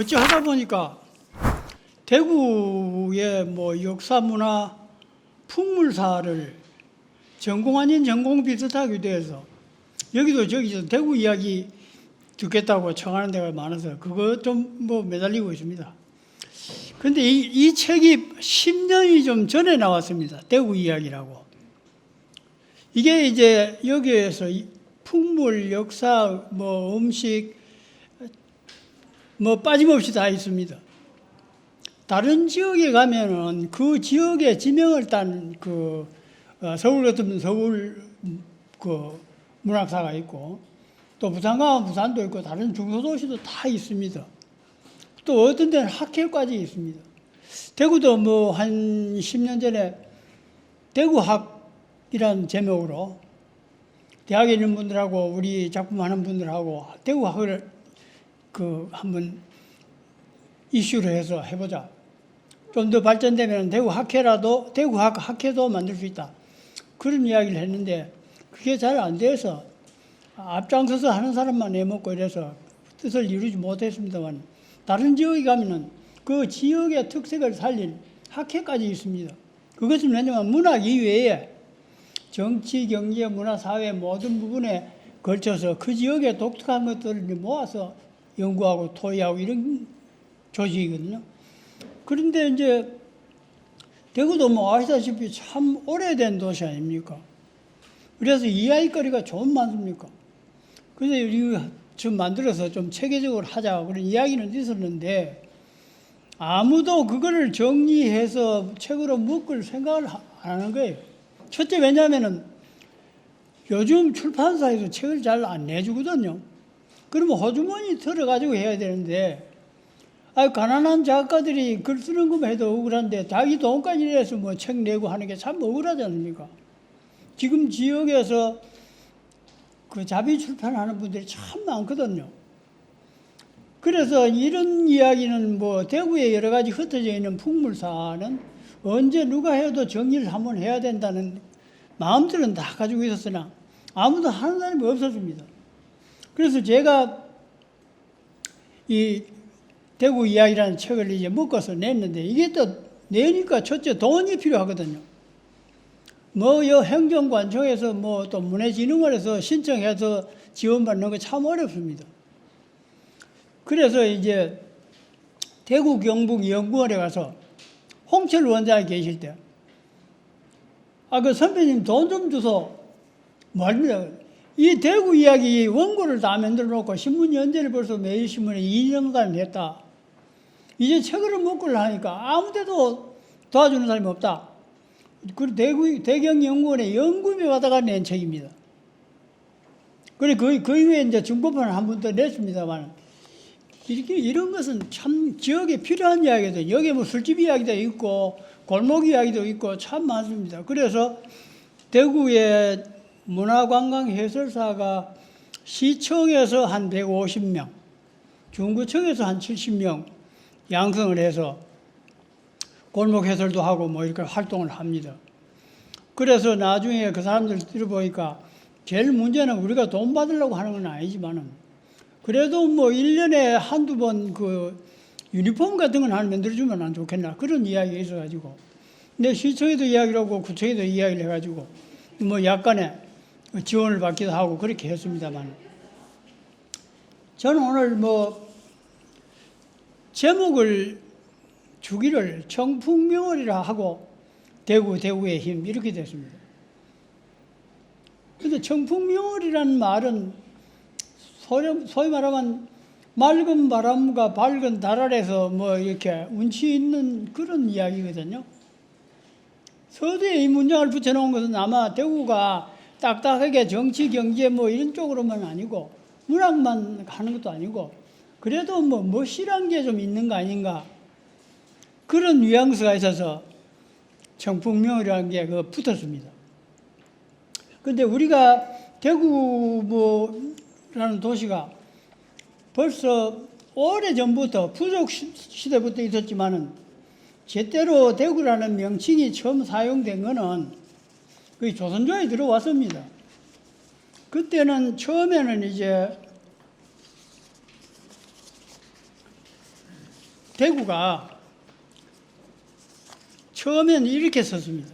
어찌 하다 보니까 대구의 뭐 역사, 문화, 풍물사를 전공 아닌 전공 비슷하게 돼서 여기도 저기서 대구 이야기 듣겠다고 청하는 데가 많아서 그거 좀 뭐 매달리고 있습니다. 근데 이 책이 10년이 좀 전에 나왔습니다. 대구 이야기라고. 이게 이제 여기에서 풍물, 역사, 뭐 음식, 뭐 빠짐없이 다 있습니다. 다른 지역에 가면은 그 지역의 지명을 딴 서울 같으면 서울 그 문학사가 있고 또 부산 가면 부산도 있고 다른 중소도시도 다 있습니다. 또 어떤 데는 학회까지 있습니다. 대구도 뭐 한 10년 전에 대구학이라는 제목으로 대학에 있는 분들하고 우리 작품하는 분들하고 대구학을 한번 이슈를 해서 해보자. 좀 더 발전되면 대구학회라도 대구학회도 만들 수 있다. 그런 이야기를 했는데 그게 잘 안 돼서 앞장서서 하는 사람만 내먹고 이래서 뜻을 이루지 못했습니다만 다른 지역에 가면은 그 지역의 특색을 살린 학회까지 있습니다. 그것은 왜냐하면 문학 이외에 정치, 경제, 문화, 사회 모든 부분에 걸쳐서 그 지역의 독특한 것들을 모아서 연구하고 토의하고 이런 조직이거든요. 그런데 이제 대구도 뭐 아시다시피 참 오래된 도시 아닙니까? 그래서 이야기거리가 좀 많습니까? 그래서 우리가 지금 만들어서 좀 체계적으로 하자 그런 이야기는 있었는데 아무도 그거를 정리해서 책으로 묶을 생각을 안 하는 거예요. 첫째 왜냐하면은 요즘 출판사에서 책을 잘 안 내주거든요. 그러면 호주머니 털어가지고 해야 되는데 가난한 작가들이 글 쓰는 것만 해도 억울한데 자기 돈까지 내서 뭐 책 내고 하는 게 참 억울하지 않습니까? 지금 지역에서 그 자비 출판하는 분들이 참 많거든요. 그래서 이런 이야기는 뭐 대구에 여러 가지 흩어져 있는 풍물사는 언제 누가 해도 정리를 한번 해야 된다는 마음들은 다 가지고 있었으나 아무도 하는 사람이 없었습니다. 그래서 제가 이 대구 이야기라는 책을 이제 묶어서 냈는데 이게 또 내니까 첫째 돈이 필요하거든요. 뭐 행정관청에서 뭐 또 문해진흥원에서 신청해서 지원받는 거 참 어렵습니다. 그래서 이제 대구 경북 연구원에 가서 홍철 원장이 계실 때 그 선배님 돈 좀 주소 말입니다. 이 대구 이야기 원고를 다 만들어 놓고 신문 연재를 벌써 매일신문에 2년간 했다. 이제 책으로 묶으려 하니까 아무 데도 도와주는 사람이 없다. 그리고 대경연구원에 연구비 받아가 낸 책입니다. 그래 그 이후에 이제 중고판을 한 번 더 냈습니다만 이런 것은 참 지역에 필요한 이야기도 여기에 뭐 술집 이야기도 있고 골목 이야기도 있고 참 많습니다. 그래서 대구의 문화관광해설사가 시청에서 한 150명, 중구청에서 한 70명 양성을 해서 골목 해설도 하고 뭐 이렇게 활동을 합니다. 그래서 나중에 그 사람들 들어보니까 제일 문제는 우리가 돈 받으려고 하는 건 아니지만은 그래도 뭐 1년에 한두 번 유니폼 같은 건 하나 만들어주면 안 좋겠나 그런 이야기가 있어가지고 근데 시청에도 이야기를 하고 구청에도 이야기를 해가지고 뭐 약간의 지원을 받기도 하고 그렇게 했습니다만 저는 오늘 뭐 제목을 주기를 청풍명월이라 하고 대구의 힘 이렇게 됐습니다. 그런데 청풍명월이라는 말은 소위 말하면 맑은 바람과 밝은 달 아래서 뭐 이렇게 운치 있는 그런 이야기거든요. 서두에 이 문장을 붙여놓은 것은 아마 대구가 딱딱하게 정치, 경제 뭐 이런 쪽으로만 아니고 문학만 하는 것도 아니고 그래도 뭐 멋이란 게 좀 있는 거 아닌가 그런 뉘앙스가 있어서 청풍명이라는 게 붙었습니다. 그런데 우리가 대구라는 도시가 벌써 오래전부터 부족 시대부터 있었지만은 제때로 대구라는 명칭이 처음 사용된 거는 거의 조선조에 들어왔습니다. 그때는 처음에는 이제 대구가 처음에는 이렇게 썼습니다.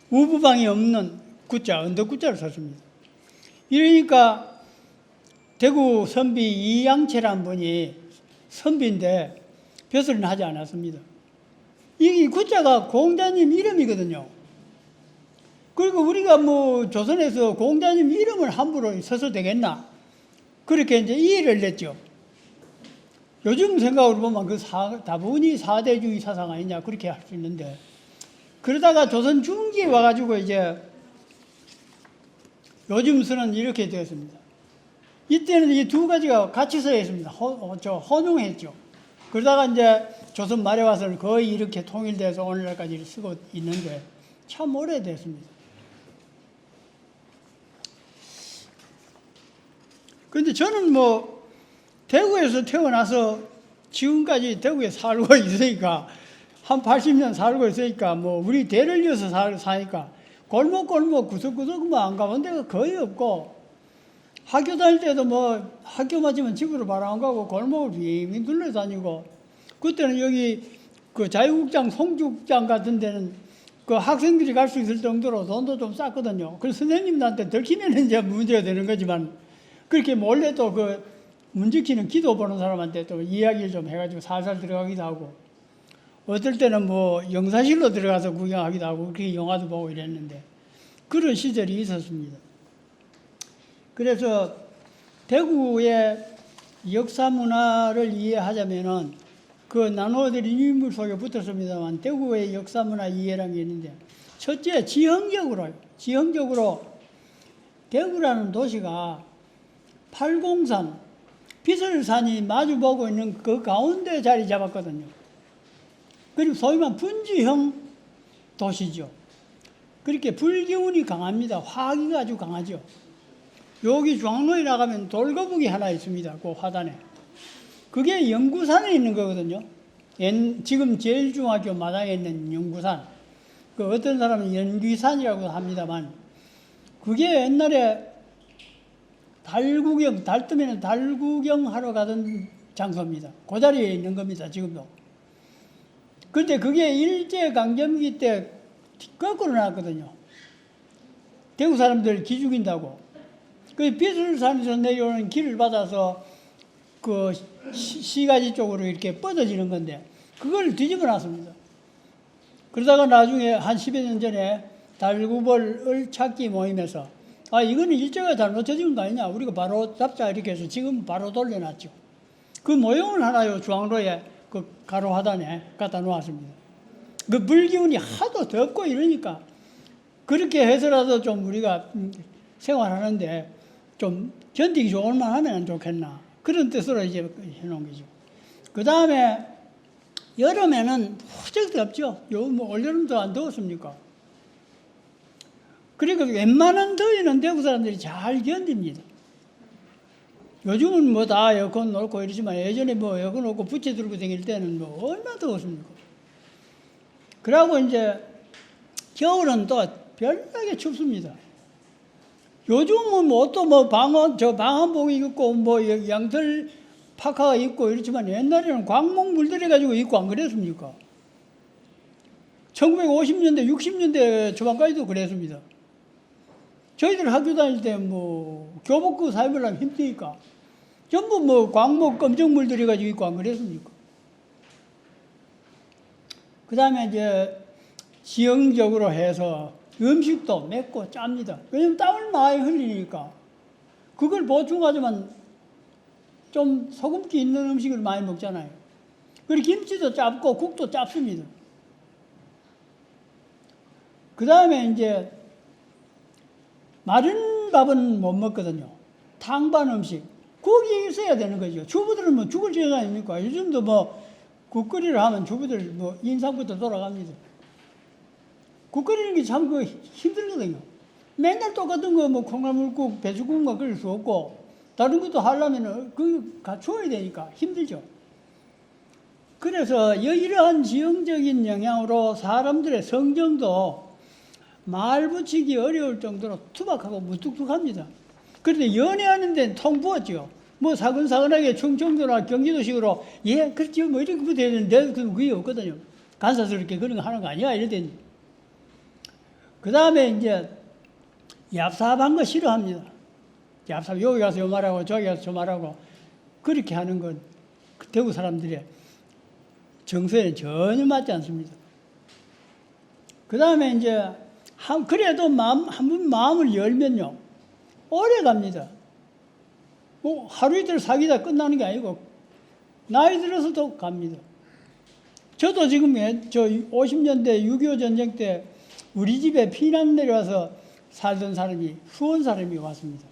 우부방이 없는 구자, 언덕구자를 썼습니다. 이러니까 대구 선비 이양채라는 분이 선비인데 벼슬은 하지 않았습니다. 이 구자가 공자님 이름이거든요. 그리고 우리가 뭐 조선에서 공자님 이름을 함부로 써서 되겠나? 그렇게 이제 이해를 냈죠. 요즘 생각으로 보면 그 다분히 사대주의 사상 아니냐 그렇게 할 수 있는데, 그러다가 조선 중기에 와가지고 이제 요즘 쓰는 이렇게 되었습니다. 이때는 이 두 가지가 같이 써야 했습니다. 혼용했죠. 그러다가 이제 조선 말에 와서는 거의 이렇게 통일돼서 오늘날까지 쓰고 있는데 참 오래됐습니다. 근데 저는 뭐 대구에서 태어나서 지금까지 대구에 살고 있으니까, 한 80년 살고 있으니까, 뭐 우리 대를 이어서 사니까 골목 구석구석 뭐 안 가본 데가 거의 없고, 학교 다닐 때도 뭐 학교 마치면 집으로 바로 안 가고 골목을 빙빙 둘러 다니고, 그때는 여기 그 자유국장 송죽장 같은 데는 그 학생들이 갈 수 있을 정도로 돈도 좀 쌌거든요. 그래서 선생님들한테 들키면 이제 문제가 되는 거지만, 그렇게 몰래 또 그 문지키는 기도 보는 사람한테 또 이야기를 좀 해가지고 살살 들어가기도 하고, 어떨 때는 뭐 영사실로 들어가서 구경하기도 하고, 그렇게 영화도 보고 이랬는데, 그런 시절이 있었습니다. 그래서 대구의 역사 문화를 이해하자면은 그 나누어드린 인물 속에 붙었습니다만, 대구의 역사 문화 이해라는 게 있는데, 첫째 지형적으로 대구라는 도시가 팔공산, 비설산이 마주보고 있는 그 가운데 자리 잡았거든요. 그리고 소위 말하는 분지형 도시죠. 그렇게 불기운이 강합니다. 화기가 아주 강하죠. 여기 중앙로에 나가면 돌거북이 하나 있습니다. 그 화단에. 그게 영구산에 있는 거거든요. 지금 제일중학교 마당에 있는 영구산. 그 어떤 사람은 연귀산이라고 합니다만, 그게 옛날에 달 뜨면 달 구경하러 가던 장소입니다. 그 자리에 있는 겁니다, 지금도. 그런데 그게 일제강점기 때 거꾸로 나왔거든요. 대구 사람들 기죽인다고. 그 비술산에서 내려오는 길을 받아서 그 시가지 쪽으로 이렇게 뻗어지는 건데, 그걸 뒤집어 놨습니다. 그러다가 나중에 한 10여 년 전에 달구벌을 찾기 모임에서, 이거는 일제가 잘못해진 거 아니냐, 우리가 바로 잡자 이렇게 해서 지금 바로 돌려놨죠. 그 모형을 하나요 중앙로에 그 가로 하단에 갖다 놓았습니다. 그 불기운이 하도 덥고 이러니까 그렇게 해서라도 좀 우리가 생활하는데 좀 견디기 좋을 만하면 좋겠나, 그런 뜻으로 이제 해놓은 거죠. 그 다음에 여름에는 무척 덥죠. 뭐 올여름도 안 더웠습니까? 그리고 웬만한 더위는 대구 사람들이 잘 견딥니다. 요즘은 뭐 다 에어컨 놓고 이러지만, 예전에 뭐 에어컨 놓고 부채 들고 다닐 때는 뭐 얼마나 더웠습니까? 그러고 이제 겨울은 또 별나게 춥습니다. 요즘은 뭐 또 뭐 방한복 입고 뭐 양털 파카가 입고 이렇지만, 옛날에는 광목 물들여 가지고 입고 안 그랬습니까? 1950년대, 60년대 초반까지도 그랬습니다. 저희들 학교 다닐 때 뭐 교복고 사입으려면 힘드니까 전부 뭐 광목 검정 물들여 가지고 입고 안 그랬습니까? 그 다음에 이제 지형적으로 해서 음식도 맵고 짭니다. 왜냐면 땀을 많이 흘리니까. 그걸 보충하지만 좀 소금기 있는 음식을 많이 먹잖아요. 그리고 김치도 짭고 국도 짭습니다. 그 다음에 이제 마른 밥은 못 먹거든요. 탕반 음식. 국이 있어야 되는 거죠. 주부들은 뭐 죽을 지경 아닙니까? 요즘도 뭐 국거리를 하면 주부들 뭐 인상부터 돌아갑니다. 국 끓이는 게 참 그 힘들거든요. 맨날 똑같은 거 뭐 콩나물국, 배수국만 끓일 수 없고, 다른 것도 하려면 그 갖추어야 되니까 힘들죠. 그래서 이러한 지형적인 영향으로 사람들의 성정도 말 붙이기 어려울 정도로 투박하고 무뚝뚝합니다. 그런데 연애하는 데는 통 부었죠. 뭐 사근사근하게 충청도나 경기도식으로 예 그렇죠 뭐 이렇게 돼야 되는데 그게 없거든요. 간사스럽게 그런 거 하는 거 아니야 이랬더니 그 다음에 이제 얍삽한 거 싫어합니다. 얍삽 여기 가서 요 말하고 저기 가서 저 말하고 그렇게 하는 건 대구 사람들의 정서에는 전혀 맞지 않습니다. 그 다음에 이제 그래도 한번 마음을 열면요 오래 갑니다. 뭐 하루 이틀 사귀다 끝나는 게 아니고 나이 들어서도 갑니다. 저도 지금 저 50년대 6.25 전쟁 때 우리 집에 피난 내려와서 살던 사람이 수원 사람이 왔습니다.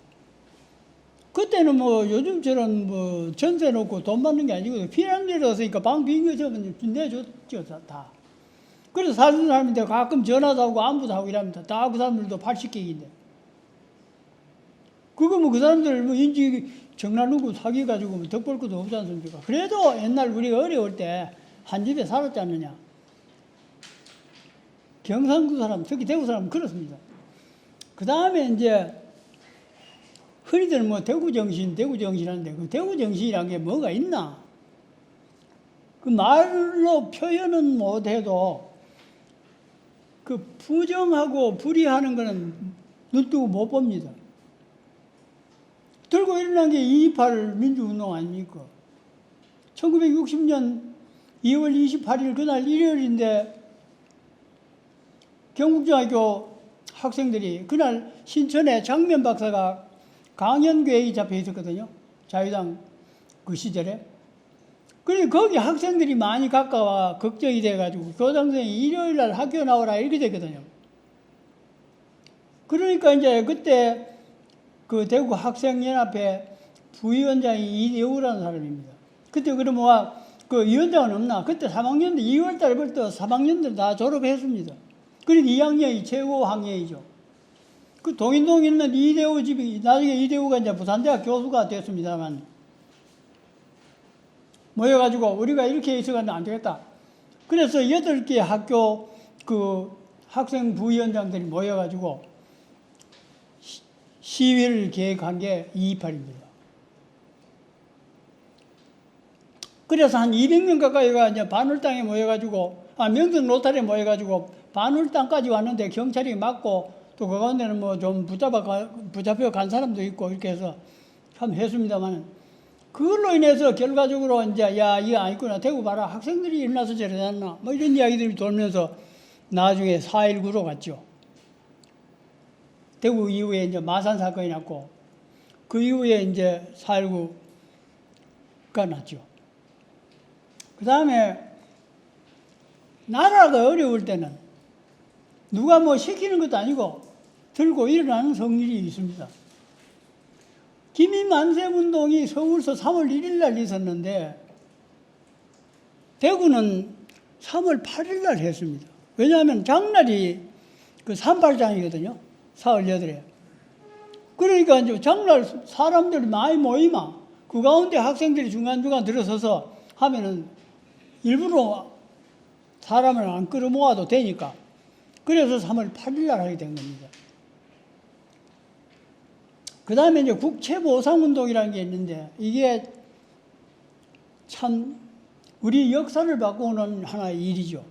그때는 뭐 요즘처럼 뭐 전세 놓고 돈 받는 게 아니고 피난 내려왔으니까 방 빈 거 저면 내줬죠 다. 그래서 살던 사람인데 가끔 전화도 하고 안부도 하고 이랍니다. 다 그 사람들도 80개인데. 그거 뭐 그 사람들 뭐 인지 정나누고 사귀어가지고 뭐 덕볼 것도 없지 않습니까? 그래도 옛날 우리가 어려울 때 한 집에 살았지 않느냐. 경상도 사람, 특히 대구 사람은 그렇습니다. 그 다음에 이제 흔히들 뭐 대구 정신 하는데 그 대구 정신이란 게 뭐가 있나? 그 말로 표현은 못해도 그 부정하고 불의하는 거는 눈 뜨고 못 봅니다. 들고 일어난 게 2.28 민주운동 아닙니까? 1960년 2월 28일 그날 일요일인데 경북중학교 학생들이 그날 신천에 장면 박사가 강연회의 잡혀 있었거든요. 자유당 그 시절에. 그러니까 거기 학생들이 많이 가까워 걱정이 돼가지고 교장선생님이 일요일 날 학교 나오라 이렇게 됐거든요. 그러니까 이제 그때 그 대구 학생연합회 부위원장이 이대우라는 사람입니다. 그때 그러면 그 위원장은 없나? 그때 3학년들 2월 달부터 3학년들 다 졸업했습니다. 그러니까 2학년이 최고 학년이죠. 그 동인동에 있는 이대우 집이 나중에 이대우가 이제 부산대학 교수가 됐습니다만 모여가지고 우리가 이렇게 있어가지고 안 되겠다. 그래서 8개 학교 그 학생 부위원장들이 모여가지고 시위를 계획한 게 2.28입니다. 그래서 한 200명 가까이가 이제 반월당에 모여가지고, 명동 로타리에 모여가지고 반월당까지 왔는데 경찰이 막고 또 그 가운데는 뭐 좀 붙잡혀 간 사람도 있고 이렇게 해서 참 했습니다만 그걸로 인해서 결과적으로 이제 야, 이거 아니구나. 대구 봐라. 학생들이 일어나서 저래 놨나. 뭐 이런 이야기들이 돌면서 나중에 4.19로 갔죠. 대구 이후에 이제 마산 사건이 났고 그 이후에 이제 4.19가 났죠. 그 다음에 나라가 어려울 때는 누가 뭐 시키는 것도 아니고 들고 일어나는 성질이 있습니다. 기민만세운동이 서울서 3월 1일 날 있었는데 대구는 3월 8일 날 했습니다. 왜냐하면 장날이 그 3.8장이거든요. 4월 8일에. 그러니까 이제 장날 사람들이 많이 모이면 그 가운데 학생들이 중간중간 들어서서 하면은 일부러 사람을 안 끌어모아도 되니까. 그래서 3월 8일 날 하게 된 겁니다. 그 다음에 이제 국채보상운동이라는 게 있는데 이게 참 우리 역사를 바꾸는 하나의 일이죠.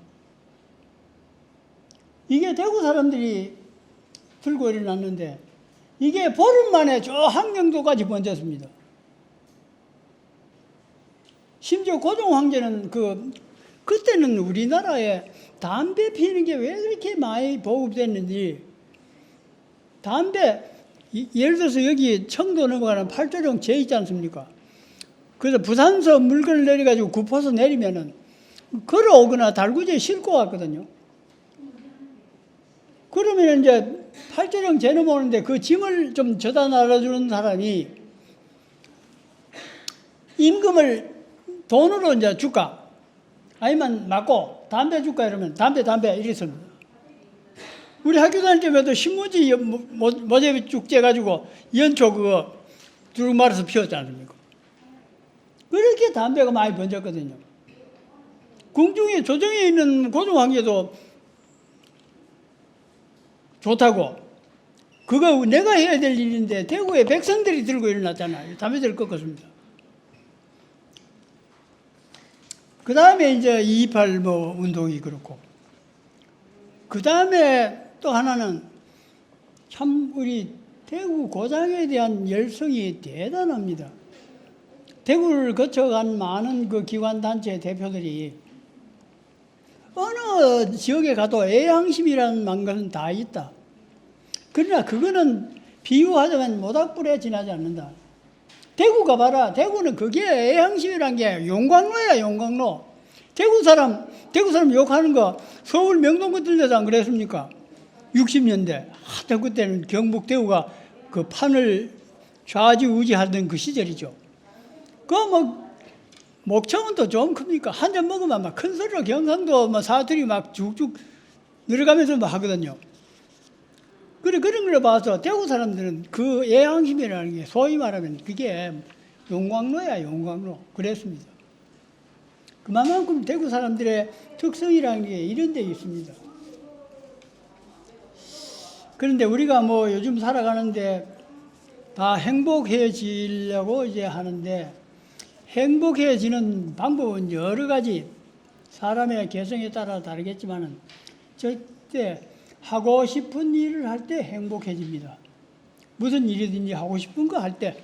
이게 대구 사람들이 들고 일어났는데 이게 보름 만에 저 함경도까지 번졌습니다. 심지어 고종 황제는 그때는 우리나라에 담배 피우는 게 왜 그렇게 많이 보급됐는지 담배 예를 들어서 여기 청도 넘어가는 팔조령 제 있지 않습니까? 그래서 부산서 물건을 내려가지고 구포서 내리면은 걸어오거나 달구지에 싣고 왔거든요. 그러면 이제 팔조령 제 넘어오는데 그 짐을 좀 져다 놔주는 사람이 임금을 돈으로 이제 줄까? 아니면 맞고 담배 줄까? 이러면 담배 이랬습니다. 우리 학교 다닐 때마다 신문지 모자비 쭉 째가지고 연초 그거 두루 말아서 피웠지 않습니까? 그렇게 담배가 많이 번졌거든요. 궁중에 조정에 있는 고종 황제도 좋다고 그거 내가 해야 될 일인데 대구에 백성들이 들고 일어났잖아요. 담배를 꺾었습니다. 그 다음에 이제 228 뭐 운동이 그렇고, 그 다음에 또 하나는 참 우리 대구 고장에 대한 열성이 대단합니다. 대구를 거쳐간 많은 그 기관단체 대표들이 어느 지역에 가도 애향심이라는 것은 다 있다. 그러나 그거는 비유하자면 모닥불에 지나지 않는다. 대구 가봐라. 대구는 그게 애향심이란 게 용광로야, 용광로. 대구 사람 욕하는 거 서울 명동구들에서 안 그랬습니까? 60년대. 하여튼 그때는 경북 대구가 그 판을 좌지우지하던 그 시절이죠. 그 뭐 목청은 또 좀 큽니까? 한 잔 먹으면 막 큰 소리로 경상도 뭐 사투리 막 쭉쭉 늘어가면서 막 하거든요. 그런 걸 봐서 대구 사람들은 그 애향심이라는 게 소위 말하면 그게 용광로야, 용광로. 그랬습니다. 그만큼 대구 사람들의 특성이라는 게 이런 데 있습니다. 그런데 우리가 뭐 요즘 살아가는데 다 행복해지려고 이제 하는데, 행복해지는 방법은 여러 가지 사람의 개성에 따라 다르겠지만은 절대 하고 싶은 일을 할 때 행복해집니다. 무슨 일이든지 하고 싶은 거 할 때.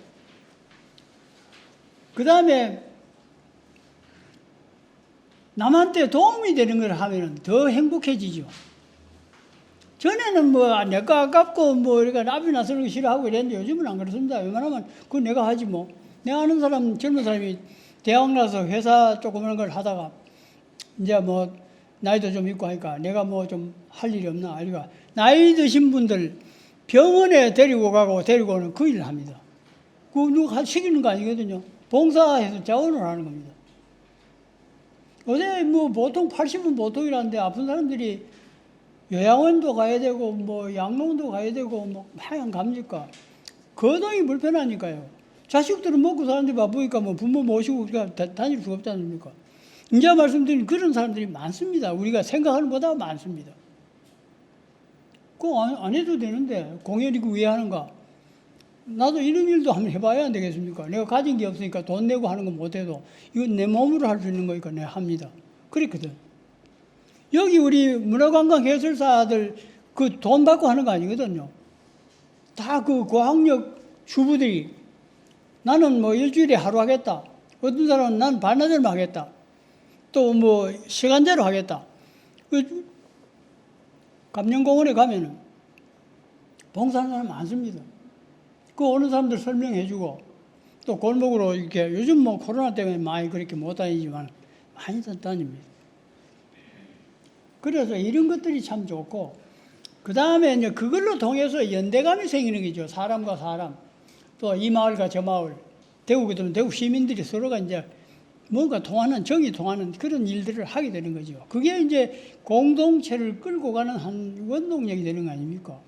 그 다음에 남한테 도움이 되는 걸 하면 더 행복해지죠. 전에는 뭐 내가 아깝고 뭐 우리가 나비 나서는 거 싫어하고 이랬는데 요즘은 안 그렇습니다. 웬만하면 그건 내가 하지 뭐. 내가 아는 사람, 젊은 사람이 대학 나서 회사 조그마한 걸 하다가 이제 뭐 나이도 좀 있고 하니까 내가 뭐 좀 할 일이 없나. 아니가 나이 드신 분들 병원에 데리고 가고 데리고 오는 그 일을 합니다. 그 누가 시키는 거 아니거든요. 봉사해서 자원을 하는 겁니다. 요새 뭐 보통 80은 보통이라는데 아픈 사람들이 요양원도 가야 되고 뭐 양농도 가야 되고 뭐 하여간 갑니까? 거동이 불편하니까요. 자식들은 먹고 사는데 바쁘니까 뭐 부모 모시고 우리가 다닐 수가 없지 않습니까? 이제 말씀드린 그런 사람들이 많습니다. 우리가 생각하는 것보다 많습니다. 그거 안 해도 되는데 공연이고 왜 하는가? 나도 이런 일도 한번 해봐야 안 되겠습니까? 내가 가진 게 없으니까 돈 내고 하는 거 못해도 이건 내 몸으로 할 수 있는 거니까 내가 합니다. 그랬거든. 여기 우리 문화관광 해설사들 그 돈 받고 하는 거 아니거든요. 다 그 고학력 주부들이 나는 뭐 일주일에 하루 하겠다. 어떤 사람은 난 반나절만 하겠다. 또 뭐 시간제로 하겠다. 그 감령공원에 가면은 봉사하는 사람 많습니다. 그 오는 사람들 설명해주고 또 골목으로 이렇게 요즘 뭐 코로나 때문에 많이 그렇게 못 다니지만 많이 다닙니다. 그래서 이런 것들이 참 좋고, 그 다음에 이제 그걸로 통해서 연대감이 생기는 거죠. 사람과 사람, 또 이 마을과 저 마을, 대구거든 대구 시민들이 서로가 이제 뭔가 통하는, 정이 통하는 그런 일들을 하게 되는 거죠. 그게 이제 공동체를 끌고 가는 한 원동력이 되는 거 아닙니까?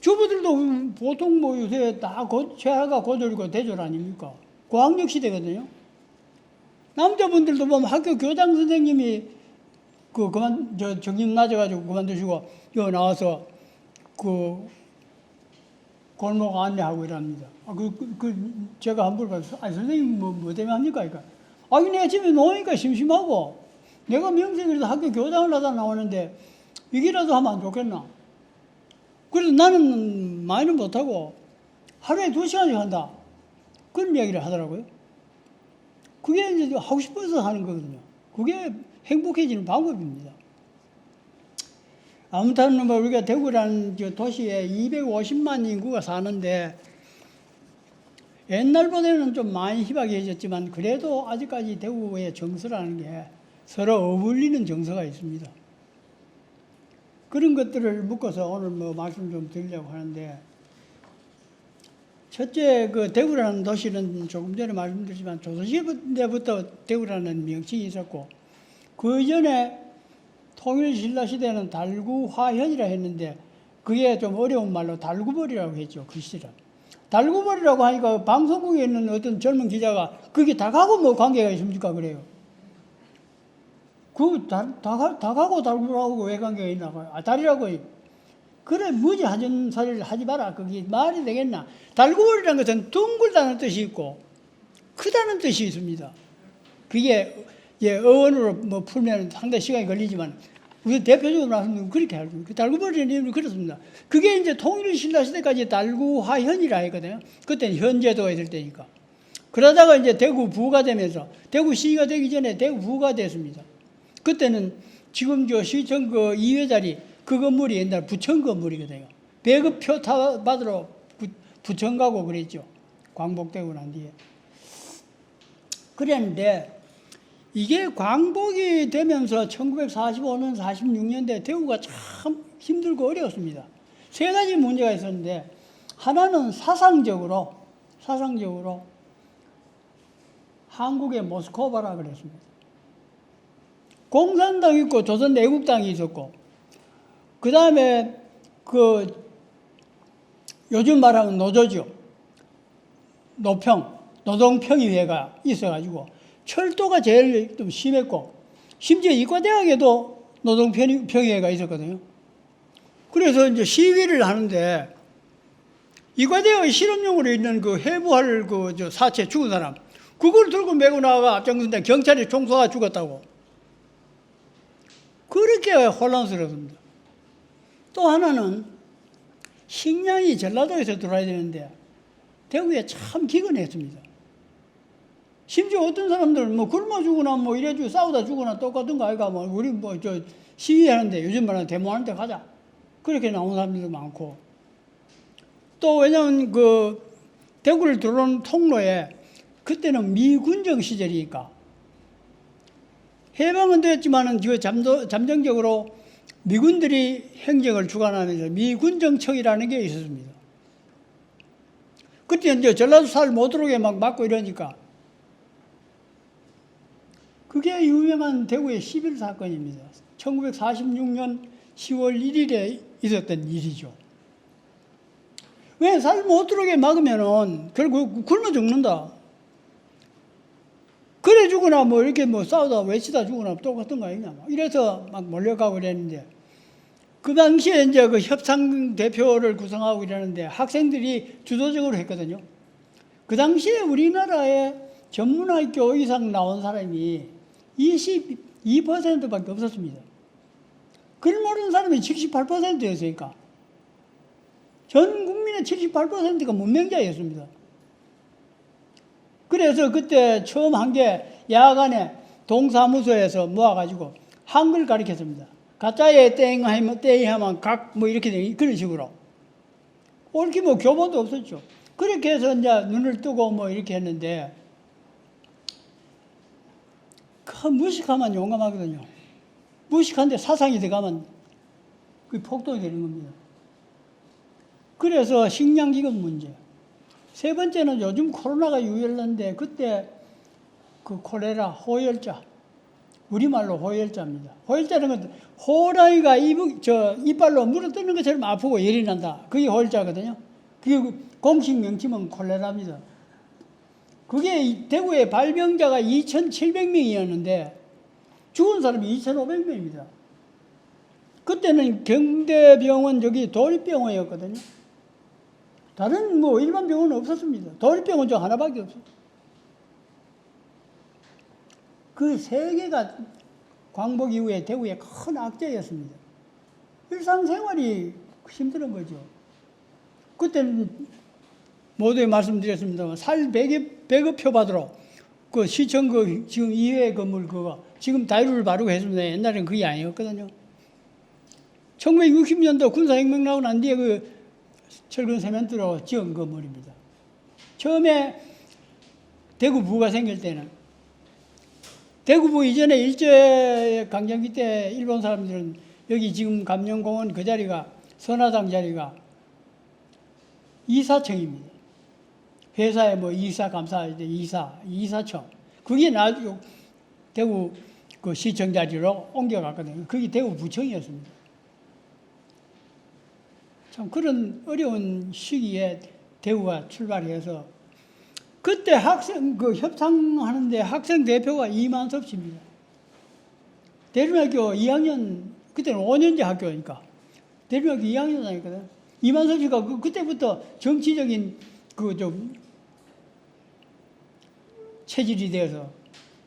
주부들도 보통 뭐 요새 다 최하가 고졸이고 대졸 아닙니까? 고학력 시대거든요. 남자분들도 보면 학교 교장 선생님이 정임 낮아가지고 그만두시고 여기 나와서 그 골목 안내하고 이랍니다. 제가 한번 봤어요. 선생님 뭐 때문에 합니까? 그러니까 내가 집에 놓으니까 심심하고 내가 명색에서 학교 교장을 하다 나오는데 이게라도 하면 안 좋겠나? 그래서 나는 많이는 못하고 하루에 2시간씩 한다. 그런 이야기를 하더라고요. 그게 이제 하고 싶어서 하는 거거든요. 그게 행복해지는 방법입니다. 아무튼 뭐 우리가 대구라는 도시에 250만 인구가 사는데 옛날보다는 좀 많이 희박해졌지만 그래도 아직까지 대구의 정서라는 게 서로 어울리는 정서가 있습니다. 그런 것들을 묶어서 오늘 뭐 말씀 좀 드리려고 하는데, 첫째 그 대구라는 도시는 조금 전에 말씀드렸지만 조선시대부터 대구라는 명칭이 있었고, 그 이전에 통일신라 시대는 달구화현이라 했는데 그게 좀 어려운 말로 달구벌이라고 했죠. 그 시절은. 달구벌이라고 하니까 방송국에 있는 어떤 젊은 기자가 그게 닭하고 뭐 관계가 있습니까? 그래요. 닭하고 달구하고 왜 관계가 있나? 달이라고 그래 무지 하전 소리를 하지 마라. 그게 말이 되겠나. 달구벌이라는 것은 둥글다는 뜻이 있고 크다는 뜻이 있습니다. 그게 어원으로 뭐 풀면 상당히 시간이 걸리지만 우리 대표적으로 말하면 그렇게 알고 있어요. 달구벌이라는 이름이 그렇습니다. 그게 이제 통일신라 시대까지 달구화현이라 했거든요. 그때는 현제도가 있을 때니까. 그러다가 이제 대구 부가 되면서 대구시가 되기 전에 대구 부가 됐습니다. 그때는 지금 저 시청 그 2회 자리 그 건물이 옛날 부천 건물이거든요. 배급표 받으러 부천 가고 그랬죠. 광복되고 난 뒤에. 그랬는데 이게 광복이 되면서 1945년, 46년대 대구가 참 힘들고 어려웠습니다. 세 가지 문제가 있었는데 하나는 사상적으로 한국의 모스크바라 그랬습니다. 공산당이 있고 조선애국당이 있었고 그 다음에 요즘 말하면 노조죠. 노동평의회가 있어가지고 철도가 제일 좀 심했고 심지어 이과대학에도 노동평의회가 있었거든요. 그래서 이제 시위를 하는데 이과대학 실험용으로 있는 그 해부할 사체 죽은 사람 그걸 들고 메고 나가 앞장서는데 경찰이 총 쏘아 죽었다고. 그렇게 혼란스럽습니다. 또 하나는 식량이 전라도에서 들어와야 되는데 대구에 참 기근했습니다. 심지어 어떤 사람들은 뭐 굶어 죽거나 뭐 이래주고 싸우다 죽거나 똑같은 거 아이가 뭐 우리 뭐 저 시위하는데 요즘 말하는 데모하는 데 가자. 그렇게 나온 사람들도 많고 또 왜냐면 그 대구를 들어오는 통로에 그때는 미군정 시절이니까 해방은 됐지만은 잠정적으로 미군들이 행정을 주관하면서 미군정청이라는 게 있었습니다. 그때 이제 전라도 살 못 들어오게 막 막고 이러니까 그게 유명한 대구의 11 사건입니다. 1946년 10월 1일에 있었던 일이죠. 왜 살 못 들어오게 막으면은 결국 굶어 죽는다. 그래 죽거나 뭐 이렇게 뭐 싸우다 외치다 죽거나 똑같은 거 아니냐. 이래서 막 몰려가고 그랬는데 그 당시에 이제 그 협상 대표를 구성하고 이러는데 학생들이 주도적으로 했거든요. 그 당시에 우리나라에 전문학교 이상 나온 사람이 22%밖에 없었습니다. 글 모르는 사람이 78%였으니까 전 국민의 78%가 문맹자였습니다. 그래서 그때 처음 한 게 야간에 동사무소에서 모아가지고 한글 가르쳤습니다. 가짜에 땡하면 각 뭐 이렇게 되 그런 식으로. 옳게 뭐 교본도 없었죠. 그렇게 해서 이제 눈을 뜨고 뭐 이렇게 했는데 그 무식하면 용감하거든요. 무식한데 사상이 들어가면 그 폭동이 되는 겁니다. 그래서 식량기금 문제. 세 번째는 요즘 코로나가 유행했는데 그때 그 콜레라, 호열자. 우리말로 호열자입니다. 호열자는 건 호랑이가 이빨로 물어뜯는 것처럼 아프고 열이 난다. 그게 호열자거든요. 그게 공식 명칭은 콜레라입니다. 그게 대구에 발병자가 2,700명이었는데 죽은 사람이 2,500명입니다. 그때는 경대병원 도립병원이었거든요. 다른 뭐 일반 병원은 없었습니다. 도립병원 저 하나밖에 없어요. 그 세 개가 광복 이후에 대구의 큰 악재였습니다. 일상생활이 힘든 거죠. 그때는 모두에 말씀드렸습니다만 살 배급표 받으러 그 시청 지금 2회 건물 지금 다이루를 바르고 했습니다. 옛날에는 그게 아니었거든요. 1960년도 군사혁명 나고 난 뒤에 그 철근 세멘트로 지은 건물입니다. 처음에 대구부가 생길 때는 대구부 이전에 일제강점기 때 일본 사람들은 여기 지금 감령공원 그 자리가 선화당 자리가 이사청입니다. 회사에 뭐 이사, 감사, 이사청. 그게 나중에 대구 그 시청 자리로 옮겨갔거든요. 그게 대구 부청이었습니다. 참 그런 어려운 시기에 대구가 출발해서 그때 협상하는데 학생 대표가 이만섭 씨입니다. 대륜학교 2학년, 그때는 5년제 학교니까 대중학교 2학년 다녔거든. 이만섭 씨가 그때부터 정치적인 좀 체질이 돼서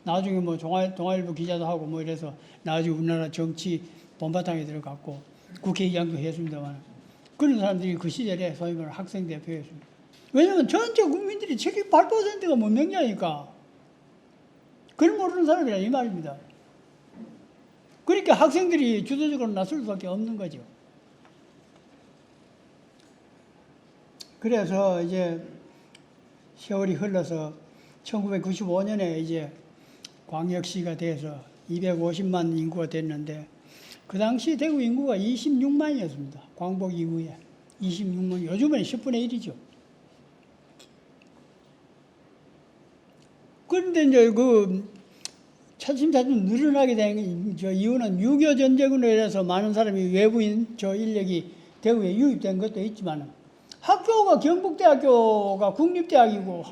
나중에 뭐 동아일보 기자도 하고 뭐 이래서 나중에 우리나라 정치 본바탕에 들어갔고 국회의장도 했습니다만 그런 사람들이 그 시절에 소위 말하는 학생 대표였습니다. 왜냐하면 전체 국민들이 78%가 문명자니까 그걸 모르는 사람이라 이 말입니다. 그러니까 학생들이 주도적으로 나설 수밖에 없는 거죠. 그래서 이제 세월이 흘러서 1995년에 이제 광역시가 돼서 250만 인구가 됐는데 그 당시 대구 인구가 26만이었습니다. 광복 이후에 26만, 요즘은 10분의 1이죠. 그런데 이제 차츰차츰 늘어나게 된 이유는 6.25 전쟁으로 인해서 많은 사람이 외부인 인력이 대구에 유입된 것도 있지만 학교가 경북대학교가 국립대학이고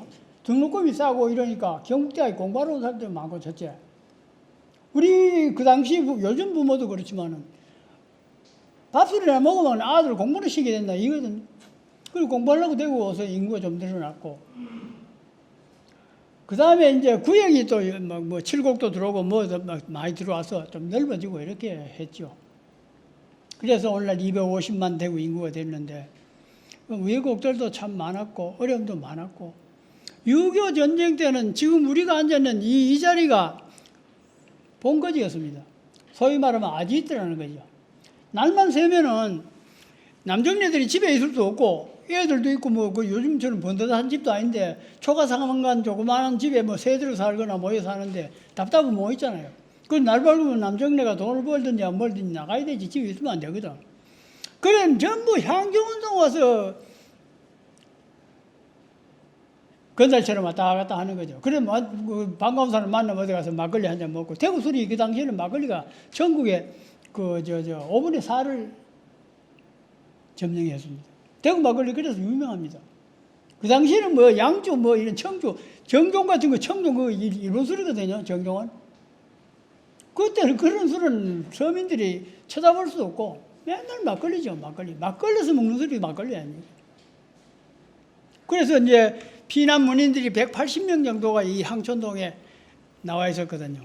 등록금이 싸고 이러니까 경북대학에 공부하러 온 사람들이 많고 첫째. 우리 그 당시 요즘 부모도 그렇지만은 밥술이나 먹으면 아들 공부를 시키게 된다 이거든. 그리고 공부하려고 대구 와서 인구가 좀 늘어났고. 그 다음에 이제 구역이 또 뭐 칠곡도 들어오고 뭐 많이 들어와서 좀 넓어지고 이렇게 했죠. 그래서 오늘날 250만 대구 인구가 됐는데 왜곡들도 참 많았고 어려움도 많았고 6.25 전쟁 때는 지금 우리가 앉아있는 이 자리가 본거지였습니다. 소위 말하면 아지트라는 거죠. 날만 새면은 남정네들이 집에 있을 수도 없고 애들도 있고 뭐 요즘처럼 번듯한 집도 아닌데 초가상간 조그마한 집에 뭐 새들을 살거나 모여 사는데 답답은 뭐 있잖아요. 그 날 밝으면 남정네가 돈을 벌든지 안 벌든지 나가야 되지 집에 있으면 안 되거든. 그래 전부 향정운동 와서 건달처럼 왔다 갔다 하는 거죠. 그래 반가운 사람 만나면 어디 가서 막걸리 한 잔 먹고 대구 술이 그 당시에는 막걸리가 전국에 5분의 4를 점령했습니다. 대구 막걸리 그래서 유명합니다. 그 당시에는 뭐 양주 뭐 이런 청주 정종 같은 거 청주 일본 술이거든요. 정종은. 그때는 그런 술은 서민들이 쳐다볼 수도 없고 맨날 막걸리죠. 막걸리에서 먹는 술이 막걸리 아니에요. 그래서 이제 피난 문인들이 180명 정도가 이 항촌동에 나와 있었거든요.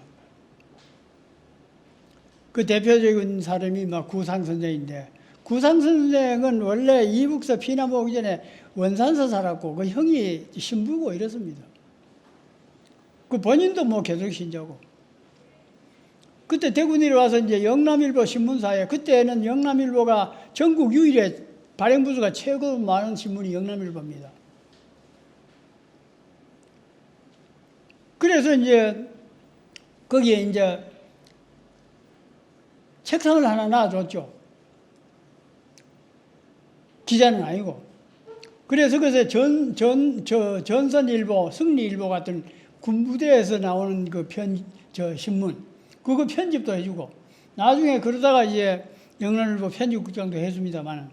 그 대표적인 사람이 구상 선생인데 구상 선생은 원래 이북서 피난 오기 전에 원산서 살았고 그 형이 신부고 이랬습니다. 그 본인도 뭐 계속 신자고. 그때 대구 내려와서 이제 영남일보 신문사에 그때는 영남일보가 전국 유일의 발행 부수가 최고 많은 신문이 영남일보입니다. 그래서 이제 거기에 이제 책상을 하나 놔줬죠. 기자는 아니고. 그래서 그래서 전선일보, 승리일보 같은 군부대에서 나오는 신문, 그거 편집도 해주고, 나중에 그러다가 이제 영남일보 편집국장도 했습니다만,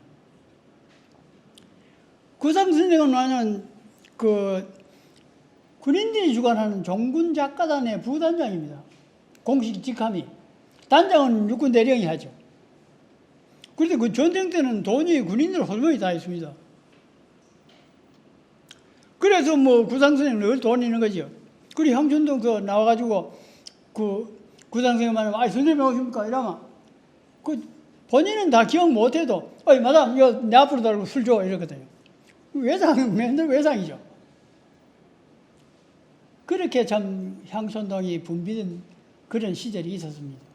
구상 선생은 나는 군인들이 주관하는 종군 작가단의 부단장입니다. 공식 직함이. 단장은 육군 대령이 하죠. 그런데 그 전쟁 때는 돈이 군인들 홀몸이 다 있습니다. 그래서 뭐 구상선생님 늘 돈 있는 거죠. 그리고 형준동 나와가지고 구상선생님 말하면 선생님 오십니까? 이러면 본인은 다 기억 못해도 마담 이거 내 앞으로 달고 술 줘 이러거든요. 외상은 맨날 외상이죠. 그렇게 참 향촌동이 붐비던 그런 시절이 있었습니다.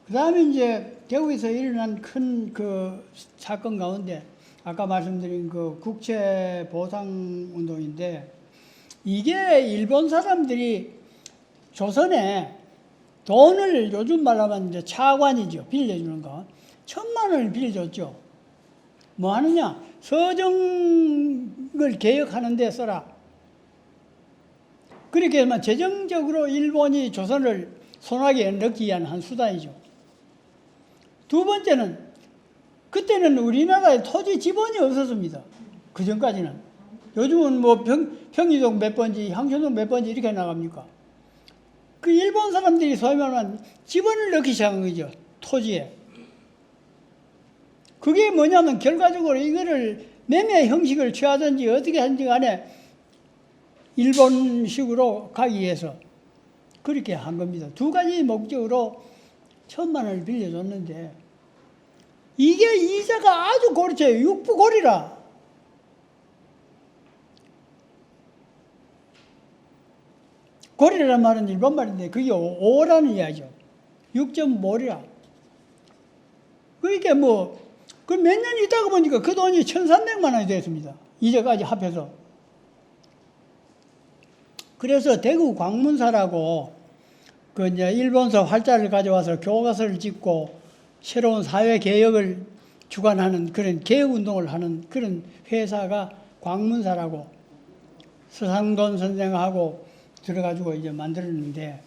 그 다음에 이제 대구에서 일어난 큰 사건 가운데 아까 말씀드린 국채보상운동인데 이게 일본 사람들이 조선에 돈을 요즘 말하면 이제 차관이죠. 빌려주는 거. 1,000만 원을 빌려줬죠. 뭐 하느냐? 서정을 개혁하는 데 써라. 그렇게 하면 재정적으로 일본이 조선을 손아귀에 넣기 위한 한 수단이죠. 두 번째는 그때는 우리나라에 토지 지번이 없었습니다. 그 전까지는. 요즘은 뭐 평리동 몇 번지, 향촌동 몇 번지 이렇게 나갑니까? 그 일본 사람들이 소위 말하면 지번을 넣기 시작한 거죠. 토지에. 그게 뭐냐면 결과적으로 이거를 매매 형식을 취하든지 어떻게 하든지 간에 일본식으로 가기 위해서 그렇게 한 겁니다. 두 가지 목적으로 1,000만 원을 빌려줬는데 이게 이자가 아주 고리쳐요. 육부고리라. 고리라는 말은 일본 말인데 그게 5라는 이야기죠. 6.5리라. 그러니까 그 몇 년 있다가 보니까 그 돈이 1,300만 원이 됐습니다. 이제까지 합해서. 그래서 대구 광문사라고 그 이제 일본서 활자를 가져와서 교과서를 짓고 새로운 사회 개혁을 주관하는 그런 개혁 운동을 하는 그런 회사가 광문사라고 서상돈 선생하고 들어가지고 이제 만들었는데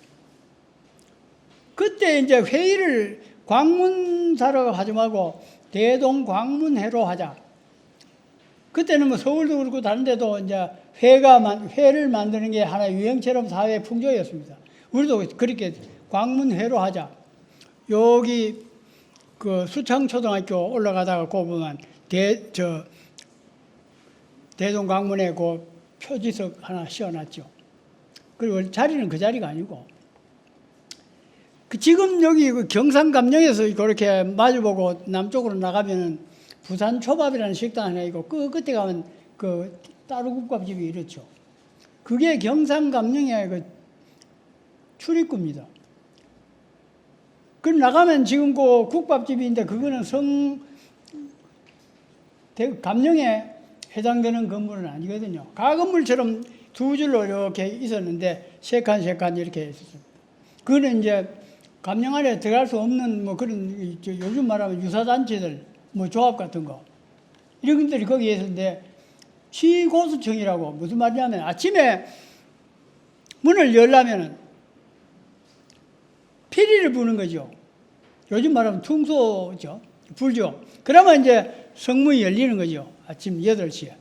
그때 이제 회의를 광문사로 하지 말고 대동광문회로 하자. 그때는 뭐 서울도 그렇고 다른 데도 이제 회를 만드는 게 하나의 유행처럼 사회 풍조였습니다. 우리도 그렇게 광문회로 하자. 여기 그 수창초등학교 올라가다가 그 보면 대동광문에 그 표지석 하나 씌워놨죠. 그리고 자리는 그 자리가 아니고 지금 여기 경상감령에서 그렇게 마주보고 남쪽으로 나가면은 부산 초밥이라는 식당 하나 있고 그 끝에 가면 그 따로국밥집이 이렇죠. 그게 경상감령의 그 출입구입니다. 그럼 나가면 지금 그 국밥집인데 그거는 감령에 해당되는 건물은 아니거든요. 가건물처럼 두 줄로 이렇게 있었는데 세 칸 이렇게 있었어요. 그거는 이제 감령 안에 들어갈 수 없는 뭐 그런 요즘 말하면 유사단체들 뭐 조합 같은 거 이런 것들이 거기에 있었는데 시고수청이라고 무슨 말이냐면 아침에 문을 열려면은 피리를 부는 거죠. 요즘 말하면 퉁소죠. 불죠. 그러면 이제 성문이 열리는 거죠. 아침 8시에.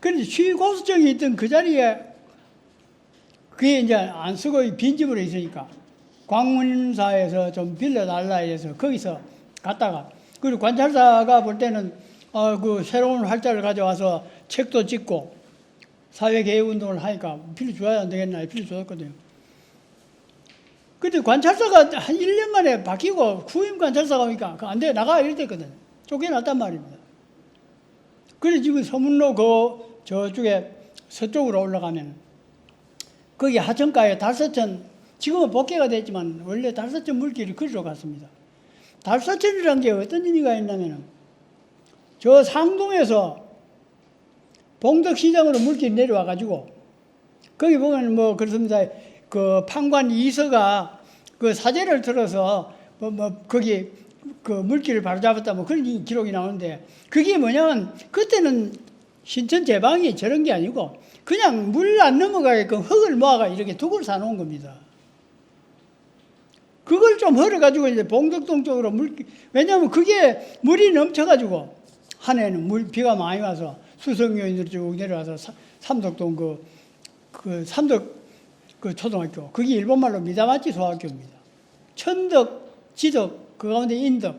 그런데 시고수청이 있던 그 자리에 그게 이제 안 쓰고 빈집으로 있으니까 광문사에서 좀 빌려달라 해서 거기서 갔다가 그리고 관찰사가 볼 때는 그 새로운 활자를 가져와서 책도 찍고 사회개혁운동을 하니까 빌려줘야 안 되겠나 빌려줬거든요. 근데 관찰사가 한 1년 만에 바뀌고 후임 관찰사가 오니까 안 돼, 나가 이랬거든요. 쫓겨났단 말입니다. 그래서 지금 서문로 저쪽에 서쪽으로 올라가면 거기 하천가에 달서천, 지금은 복개가 됐지만 원래 달서천 물길이 그리로 갔습니다. 달서천이라는 게 어떤 의미가 있냐면 저 상동에서 봉덕시장으로 물길이 내려와가지고 거기 보면 뭐 그렇습니다. 그 판관 이서가 그 사제를 들어서 거기 그 물길을 바로잡았다 뭐 그런 기록이 나오는데 그게 뭐냐면 그때는 신천 제방이 저런 게 아니고 그냥 물 안 넘어가게끔 흙을 모아가 이렇게 둑을 사놓은 겁니다. 그걸 좀 헐어가지고 이제 봉덕동 쪽으로 왜냐하면 그게 물이 넘쳐가지고 한 해는 비가 많이 와서 수성요인으로 쭉 내려와서 삼덕동 그 삼덕 그 초등학교 그게 일본말로 미다마치 소학교입니다. 천덕, 지덕, 그 가운데 인덕,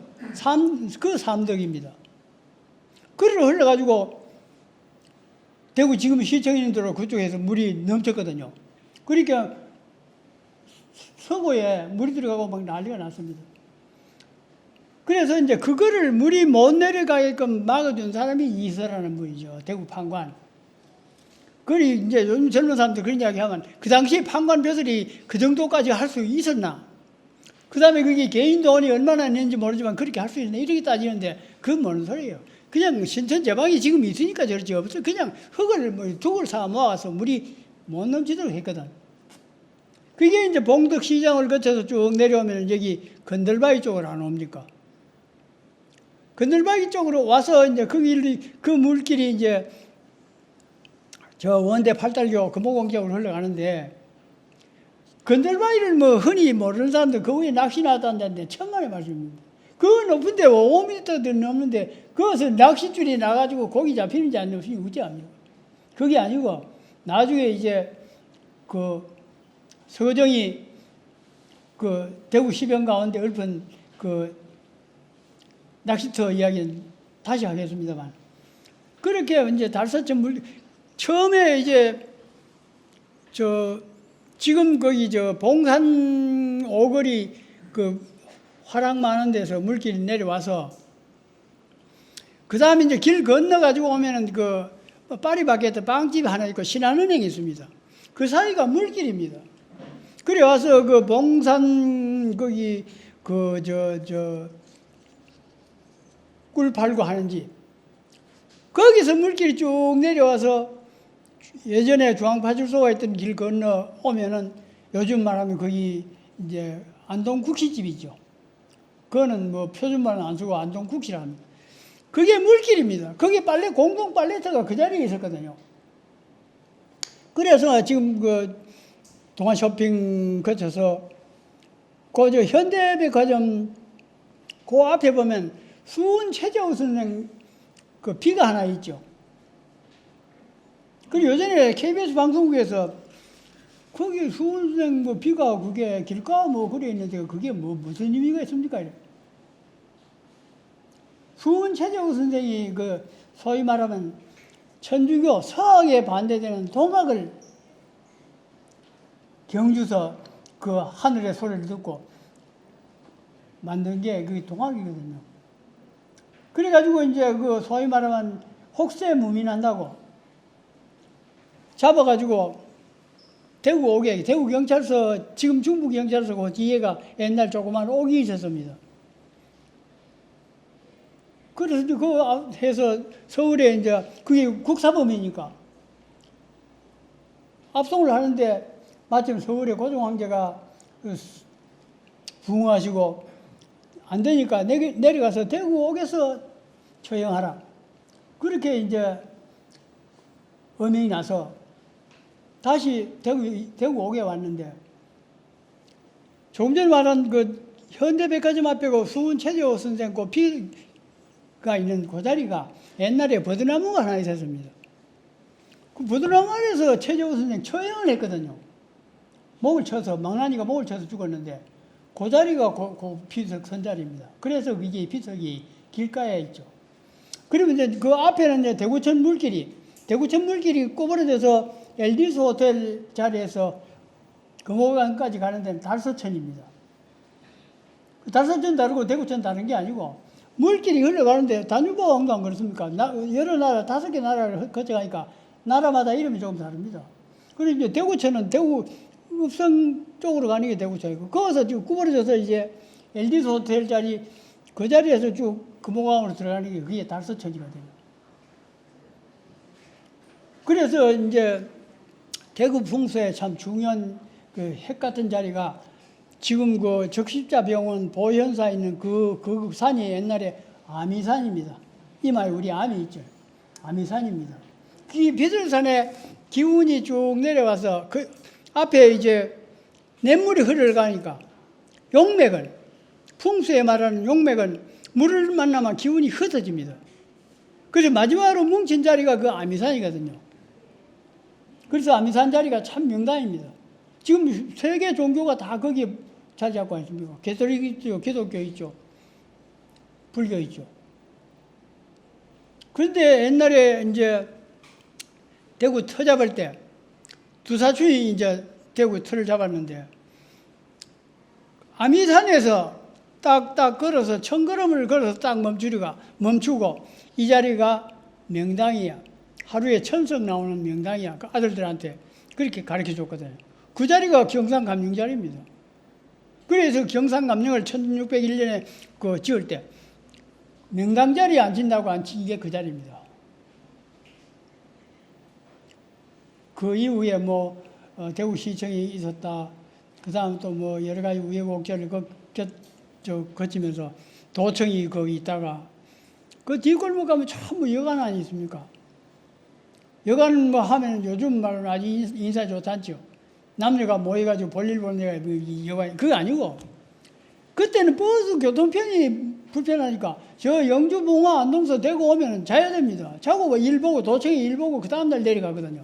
그 삼덕입니다. 그를 흘러가지고 대구 지금 시청인들로 그쪽에서 물이 넘쳤거든요. 그러니까 서구에 물이 들어가고 막 난리가 났습니다. 그래서 이제 그거를 물이 못 내려가게끔 막아준 사람이 이서라는 분이죠. 대구 판관. 그리 이제 요즘 젊은 사람들 그런 이야기 하면 그 당시 판관 벼슬이 그 정도까지 할 수 있었나? 그 다음에 그게 개인 돈이 얼마나 있는지 모르지만 그렇게 할 수 있나? 이렇게 따지는데 그건 뭔 소리예요? 그냥 신천 제방이 지금 있으니까 저렇지 없어. 그냥 흙을 둑을 사 모아서 물이 못 넘치도록 했거든. 그게 이제 봉덕시장을 거쳐서 쭉 내려오면 여기 건들바위 쪽으로 안 옵니까? 건들바위 쪽으로 와서 이제 그 물길이 이제 저 원대 팔달교 금호공격으로 흘러가는데 건들바위를 뭐 흔히 모르는 사람들 그 위에 낚시 나왔다는데 천만의 말씀입니다. 그 높은데 5m 넘는데 그것을 낚싯줄이 나가지고 고기 잡히는지 안 잡히는지 어찌합니까? 그게 아니고 나중에 이제 그 서정이 그 대구 시병 가운데 읊은 그 낚시터 이야기는 다시 하겠습니다만, 그렇게 이제 달서천 처음에 이제 지금 거기 봉산 오거리 그 화락 많은 데서 물길이 내려와서 그 다음에 이제 길 건너가지고 오면은 그 파리바게트 빵집 하나 있고 신한은행이 있습니다. 그 사이가 물길입니다. 그래 와서 그 봉산 거기 꿀 팔고 하는지 거기서 물길이 쭉 내려와서 예전에 중앙파출소가 있던 길 건너 오면은 요즘 말하면 거기 이제 안동국시집이죠. 그거는 뭐 표준말은 안 쓰고 안동국시라 합니다. 그게 물길입니다. 거기 공동 빨래터가 그 자리에 있었거든요. 그래서 지금 그 동안 쇼핑 거쳐서 그 현대백화점 그 앞에 보면 수은 최재호 선생 그 비가 하나 있죠. 그리고 요전에 KBS 방송국에서 거기 수은 선생 뭐 비가 그게 길가 뭐 그래 있는데 그게 뭐 무슨 의미가 있습니까? 수은 최재호 선생이 그 소위 말하면 천주교 서학에 반대되는 동학을 경주서 그 하늘의 소리를 듣고 만든 게 그게 동학이거든요. 그래가지고 이제 그 소위 말하면 혹세 무민한다고 잡아가지고 대구 오게, 대구 경찰서, 지금 중부 경찰서 그 뒤에가 옛날 조그만 옥이 있었습니다. 그래서 그거 해서 서울에 이제 그게 국사범이니까 압송을 하는데 마침 서울에 고종 황제가 부흥하시고 안 되니까 내려가서 대구 옥에서 처형하라. 그렇게 이제 엄명이 나서 다시 대구 옥에 왔는데 조금 전에 말한 그 현대백화점 앞에 수은 최재호 선생 그 비가 있는 그 자리가 옛날에 버드나무가 하나 있었습니다. 그 버드나무 안에서 최재호 선생 처형을 했거든요. 망나니가 목을 쳐서 죽었는데 그 자리가 그 비석 선 자리입니다. 그래서 이게 비석이 길가에 있죠. 그러면 이제 그 앞에는 이제 대구천 물길이 꼬부러져서 엘디스 호텔 자리에서 금호강까지 가는 데는 달서천입니다. 그 달서천 다르고 대구천 다른 게 아니고 물길이 흘러가는데 다뉴버강도 안 그렇습니까? 여러 나라, 5개 나라를 거쳐가니까 나라마다 이름이 조금 다릅니다. 그리고 이제 대구천은 대구 읍성 쪽으로 가는 게 대구천이고 거기서 지금 구부러져서 이제 엘디스 호텔 자리 그 자리에서 쭉 금호강으로 들어가는 게 그게 달서천이거든요. 그래서 이제 대구 풍수에 참 중요한 그 핵 같은 자리가 지금 그 적십자병원 보현사에 있는 그 산이 옛날에 아미산입니다. 이마에 우리 암이 있죠. 아미산입니다. 이 비설산에 기운이 쭉 내려와서 그 앞에 이제 냇물이 흘러가니까 용맥은 풍수에 말하는 용맥은 물을 만나면 기운이 흩어집니다. 그래서 마지막으로 뭉친 자리가 그 아미산이거든요. 그래서 아미산 자리가 참 명당입니다. 지금 세계 종교가 다 거기에 자리 잡고 있습니다. 개톨릭 있죠, 기독교 있죠, 불교 있죠. 그런데 옛날에 이제 대구 터 잡을 때 두 사촌이 이제 대구 터를 잡았는데 아미산에서 딱딱 걸어서 천걸음을 걸어서 딱 멈추고 이 자리가 명당이야. 하루에 1000석 나오는 명당이야. 그 아들들한테 그렇게 가르쳐 줬거든요. 그 자리가 경상감령 자리입니다. 그래서 경상감령을 1601년에 그 지을 때 명당 자리에 앉힌다고 앉힌 이게 그 자리입니다. 그 이후에 뭐 대구시청이 있었다. 그 다음 또 뭐 여러 가지 우여곡절을 거치면서 도청이 거기 있다가 그 뒷골목 가면 전부 여관 아니 있습니까? 여관 뭐 하면 요즘 말로는 아주 인사 좋지 않죠. 남녀가 모여가지고 볼일 보는 데가 여관, 그거 아니고 그때는 버스 교통편이 불편하니까 저 영주, 봉화, 안동서 대구 오면 자야 됩니다. 자고 일 보고 도청이 일 보고 그 다음날 내려가거든요.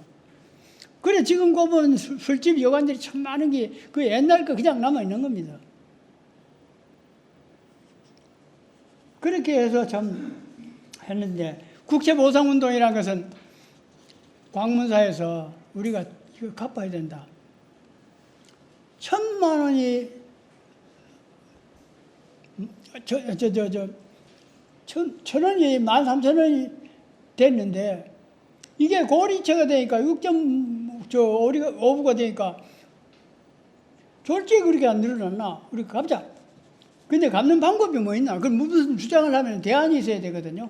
그래 지금 보면 술집 여관들이 참 많은 게 그 옛날 거 그냥 남아있는 겁니다. 그렇게 해서 참 했는데, 국채보상운동이라는 것은 광문사에서 우리가 이거 갚아야 된다. 1,000만 원이, 천 원이 13,000원이 됐는데, 이게 고리채가 되니까 6.5가 되니까 솔직히 그렇게 안 늘어났나? 우리 갚자. 근데 갚는 방법이 뭐 있나? 그럼 무슨 주장을 하면 대안이 있어야 되거든요.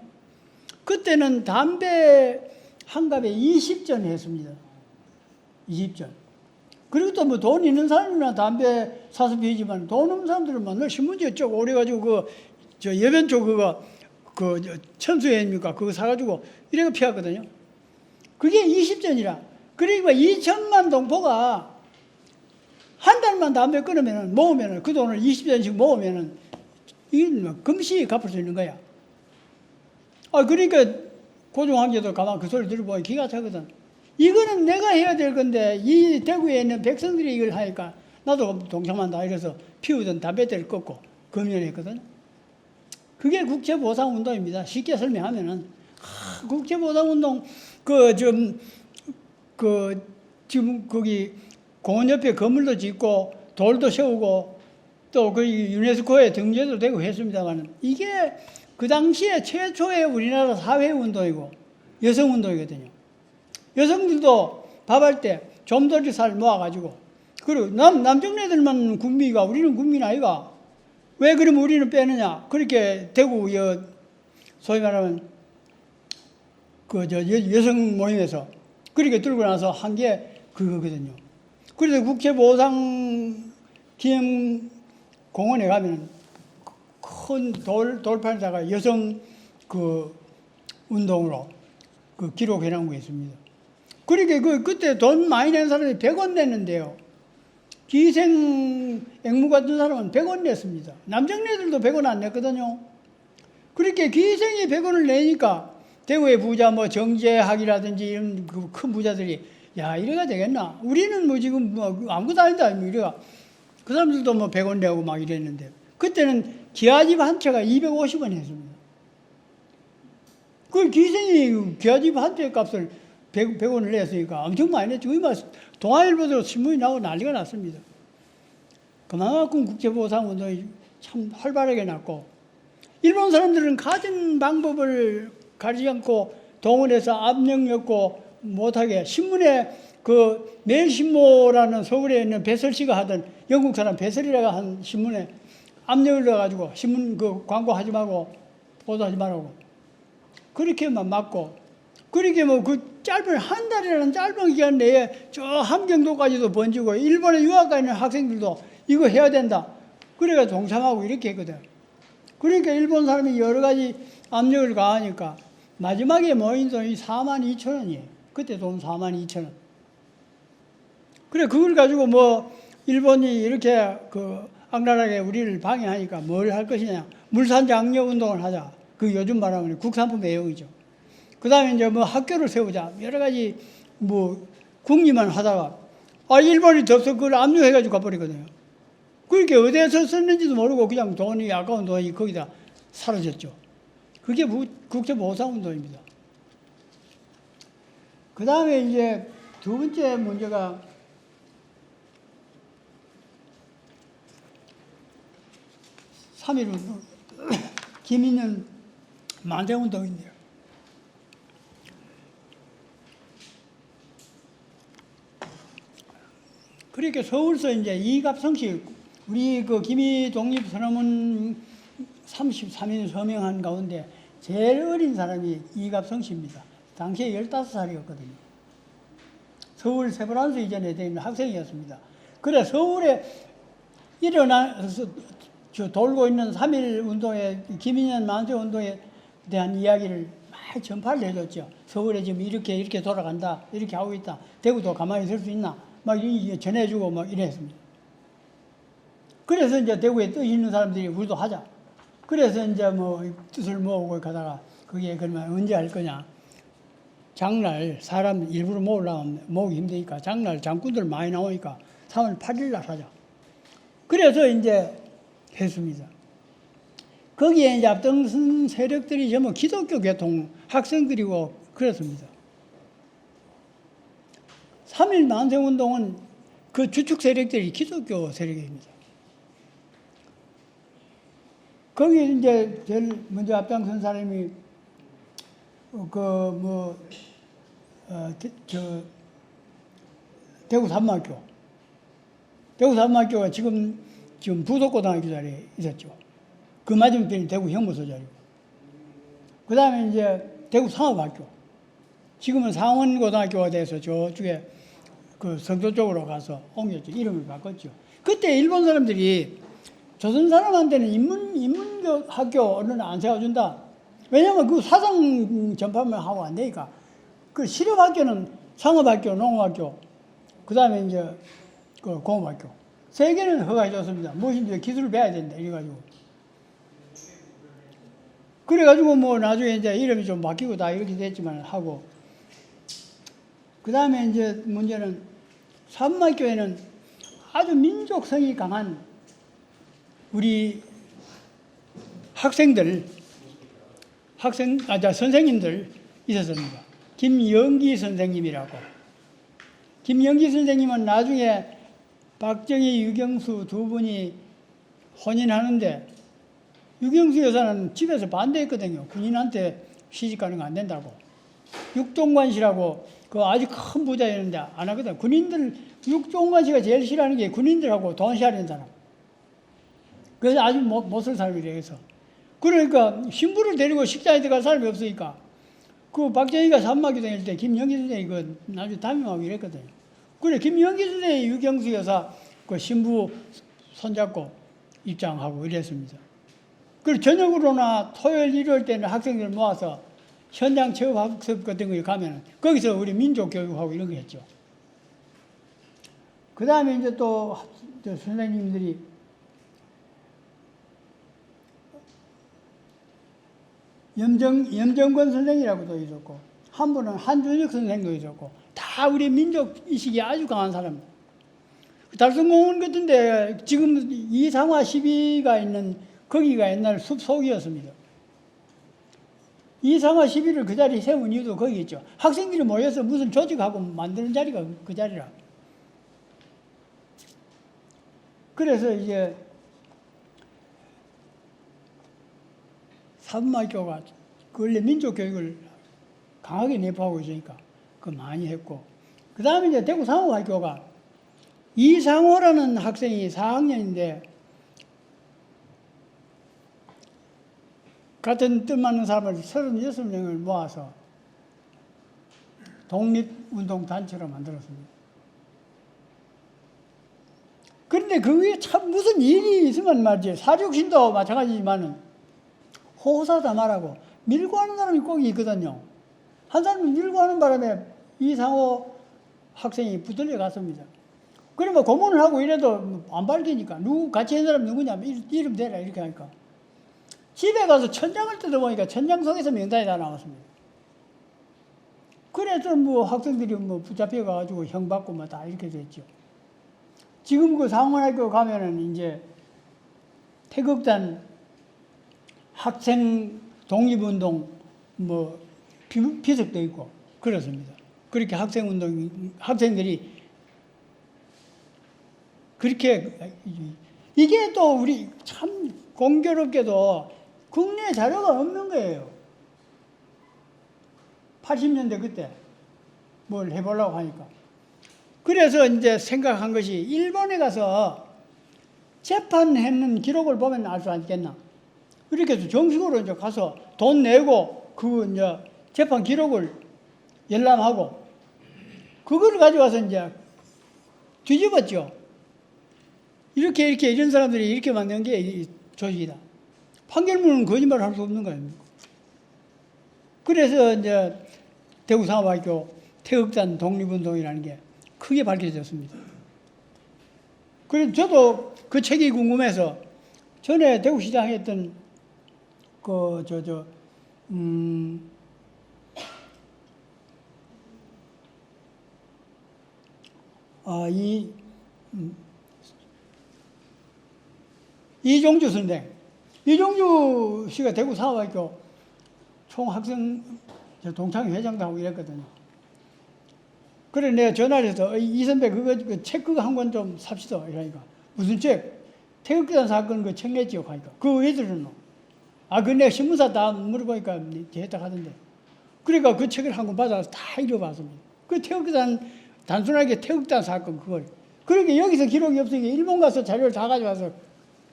그때는 담배 한 갑에 20전 했습니다. 20전. 그리고 또 뭐 돈 있는 사람이나 담배 사서 피우지만 돈 없는 사람들은 뭐 신문지에 쭉 오래가지고 예변초 천수회입니까? 그거 사가지고 이래가 피웠거든요. 그게 20전이라. 그러니까 2천만 동포가 한 달만 담배 끊으면은, 모으면은, 그 돈을 20전씩 모으면은, 이건 금시 갚을 수 있는 거야. 그러니까, 고종황제도 가만 그 소리 들어보니 기가 차거든. 이거는 내가 해야 될 건데, 이 대구에 있는 백성들이 이걸 하니까, 나도 동참한다. 이래서 피우던 담배대를 끊고, 금연했거든. 그게 국채보상운동입니다. 쉽게 설명하면은. 국채보상운동, 지금 거기, 공원 옆에 건물도 짓고 돌도 세우고 또 그 유네스코에 등재도 되고 했습니다만, 이게 그 당시에 최초의 우리나라 사회운동이고 여성운동이거든요. 여성들도 밥할 때 좀더리 살 모아가지고, 그리고 남정네들만 군비가, 우리는 군민 아이가, 왜 그럼 우리는 빼느냐? 그렇게 대구 소위 말하면 여성 모임에서 그렇게 들고 나서 한 게 그거거든요. 그래서 국채보상 기념공원에 가면 큰 돌판에다가 여성 운동으로 기록해 놓은 게 있습니다. 그러니까 그때 돈 많이 낸 사람이 100원 냈는데요. 기생 앵무 같은 사람은 100원 냈습니다. 남정네들도 100원 안 냈거든요. 그렇게 기생이 100원을 내니까 대구의 부자 정재학이라든지 이런 큰 부자들이, 야, 이래가 되겠나? 우리는 지금 아무것도 아니다. 이래가. 그 사람들도 100원 내고 막 이랬는데, 그때는 기아집 한 채가 250원 했습니다. 그 기생이 기아집 한 채 값을 100원을 냈으니까 엄청 많이 냈죠. 동아일보도 신문이 나오고 난리가 났습니다. 그만큼 국채보상운동이 참 활발하게 났고, 일본 사람들은 가진 방법을 가리지 않고 동원해서 압력넣고 못하게, 신문에 매일신모라는 서울에 있는 배설씨가 하던, 영국 사람 배설이라고 한 신문에 압력을 넣어가지고 신문 광고하지 말고 보도하지 말라고 그렇게만 막고, 그렇게 짧은 한 달이라는 짧은 기간 내에 저 함경도까지도 번지고, 일본에 유학 가 있는 학생들도 이거 해야 된다. 그래가 동참하고 이렇게 했거든. 그러니까 일본 사람이 여러 가지 압력을 가하니까 마지막에 모인 돈이 42,000원이에요. 그때 돈 42,000원. 그래, 그걸 가지고 일본이 이렇게 악랄하게 우리를 방해하니까 뭘 할 것이냐. 물산장려 운동을 하자. 요즘 말하면 국산품 애용이죠. 그 다음에 이제 학교를 세우자. 여러 가지 궁리만 하다가, 일본이 덥석 그걸 압류해가지고 가버리거든요. 그렇게 어디에서 썼는지도 모르고 그냥 아까운 돈이 거기다 사라졌죠. 그게 국채보상운동입니다. 그 다음에 이제 두 번째 문제가 (3.1운동) 김인년 만세운동인데요. 그렇게 서울서 이제 이갑성식, 우리 김이 독립선언문 33인 서명한 가운데 제일 어린 사람이 이갑성씨입니다. 당시에 15살이었거든요. 서울 세브란스 이전에 된 학생이었습니다. 그래, 서울에 돌고 있는 3.1 운동에, 김인년 만세 운동에 대한 이야기를 많이 전파를 해줬죠. 서울에 지금 이렇게 돌아간다, 이렇게 하고 있다, 대구도 가만히 있을 수 있나, 막 전해주고 막 이랬습니다. 그래서 이제 대구에 뜻 있는 사람들이 우리도 하자. 그래서 이제 뜻을 모으고 가다가, 그게 그러면 언제 할 거냐. 장날 사람 일부러 모으려면 모으기 힘드니까 장날 장군들 많이 나오니까 3월 8일 날 하자. 그래서 이제 했습니다. 거기에 이제 앞장선 세력들이 전부 기독교 계통 학생들이고 그렇습니다. 3.1 만세운동은 그 주축 세력들이 기독교 세력입니다. 거기 이제 제일 먼저 앞장선 사람이 대구 산마학교. 대구 산마학교가 지금 부속고등학교 자리에 있었죠. 그 맞은편이 대구 형무소 자리고. 그 다음에 이제 대구 상업학교. 지금은 상원고등학교가 돼서 저쪽에 그 성도 쪽으로 가서 옮겼죠. 이름을 바꿨죠. 그때 일본 사람들이 조선 사람한테는 인문학교는 안 세워준다. 왜냐면 그 사상 전파만 하고 안 되니까. 그 실업학교는 상업학교, 농업학교, 그 다음에 이제 그 공업학교. 세 개는 허가해줬습니다. 무엇인지 기술을 배워야 된다. 이래가지고. 그래가지고 뭐 나중에 이제 이름이 좀 바뀌고 다 이렇게 됐지만 하고. 그 다음에 이제 문제는 산마교회는 아주 민족성이 강한 우리 선생님들 있었습니다. 김영기 선생님이라고. 김영기 선생님은 나중에 박정희, 유경수 두 분이 혼인하는데 유경수 여사는 집에서 반대했거든요. 군인한테 시집가는 거 안 된다고. 육종관 씨라고 그 아주 큰 부자였는데 안 하거든. 육종관 씨가 제일 싫어하는 게 군인들하고 돈 시하는 사람. 그래서 아주 못쓸 사람이래, 그래서. 그러니까 신부를 데리고 식장에 들어갈 사람이 없으니까 그 박정희가 산마교 다닐 때 김영기 선생이 그 나중에 담임하고 이랬거든요. 그래, 김영기 선생이 유경수 여사 그 신부 손잡고 입장하고 이랬습니다. 그리고 저녁으로나 토요일, 일요일 때는 학생들 모아서 현장 체험 학습 같은 거 가면 거기서 우리 민족 교육하고 이런 거 했죠. 그 다음에 이제 또 선생님들이 염정권 선생이라고도 있었고, 한 분은 한준혁 선생도 있었고, 다 우리 민족 의식이 아주 강한 사람. 달성공원 같은데 지금 이상화 12가 있는 거기가 옛날 숲속이었습니다. 이상화 12를 그 자리에 세운 이유도 거기 있죠. 학생들이 모여서 무슨 조직하고 만드는 자리가 그 자리라. 그래서 이제 산마교가 원래 민족교육을 강하게 내포하고 있으니까 그 많이 했고, 그 다음에 이제 대구 상호학교가 이상호라는 학생이 4학년인데 같은 뜻 맞는 사람을 36명을 모아서 독립운동단체로 만들었습니다. 그런데 그게 참 무슨 일이 있으면 말이지, 사육신도 마찬가지지만은 호사다마라고 밀고 하는 사람이 꼭 있거든요. 한 사람이 밀고 하는 바람에 이상호 학생이 붙들려 갔습니다. 그러면 고문을 하고 이래도 안 밝히니까 누구 같이 한 사람 누구냐 이름 대라 이렇게 하니까 집에 가서 천장을 뜯어보니까 천장 속에서 명단이 다 나왔습니다. 그래서 뭐 학생들이 뭐 붙잡혀 가지고 형 받고 뭐 다 이렇게 됐죠. 지금 그 상원학교 가면은 이제 태극단 학생 독립운동 뭐 비석도 있고 그렇습니다. 그렇게 학생들이 그렇게 이게 또 우리 참 공교롭게도 국내 자료가 없는 거예요. 80년대 그때 뭘 해보려고 하니까. 그래서 이제 생각한 것이 일본에 가서 재판했는 기록을 보면 알 수 있겠나. 이렇게 해서 정식으로 이제 가서 돈 내고 그 이제 재판 기록을 열람하고 그걸 가져와서 이제 뒤집었죠. 이렇게 이런 사람들이 이렇게 만든 게 이 조직이다. 판결문은 거짓말을 할 수 없는 거예요. 그래서 이제 대구상업학교 태극단 독립운동이라는 게 크게 밝혀졌습니다. 그래서 저도 그 책이 궁금해서 전에 대구시장에 했던 이종주 선생, 이종주 씨가 대구 사업학교 총학생 동창회 회장도 하고 이랬거든요. 그래 내가 전화를 해서 이 선배 그 책 그거 한 권 좀 삽시다 이러니까 무슨 책? 태극기단 사건 그 책 냈지요 하니까 그거 왜 들었노? 아 그 내가 신문사 다 물어보니까 했다 하던데. 그러니까 그 책을 한 권 받아서 다 읽어봤습니다. 그 태극기단 단순하게 태극기단 사건 그걸. 그러니까 여기서 기록이 없으니까 일본 가서 자료를 다 가져와서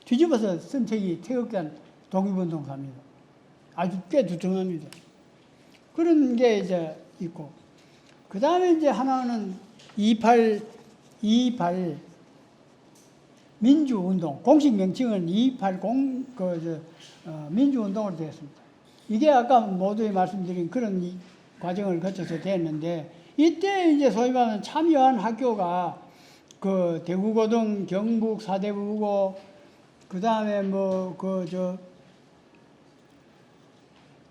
뒤집어서 쓴 책이 태극기단 독립운동사입니다. 아주 꽤 두툼합니다. 그런 게 이제 있고. 그 다음에 이제 하나는 28 민주운동. 공식 명칭은 280 민주운동으로 되었습니다. 이게 아까 모두에 말씀드린 그런 과정을 거쳐서 됐는데, 이때 이제 소위 말하는 참여한 학교가 그 대구고등, 경북 사대부고, 그 다음에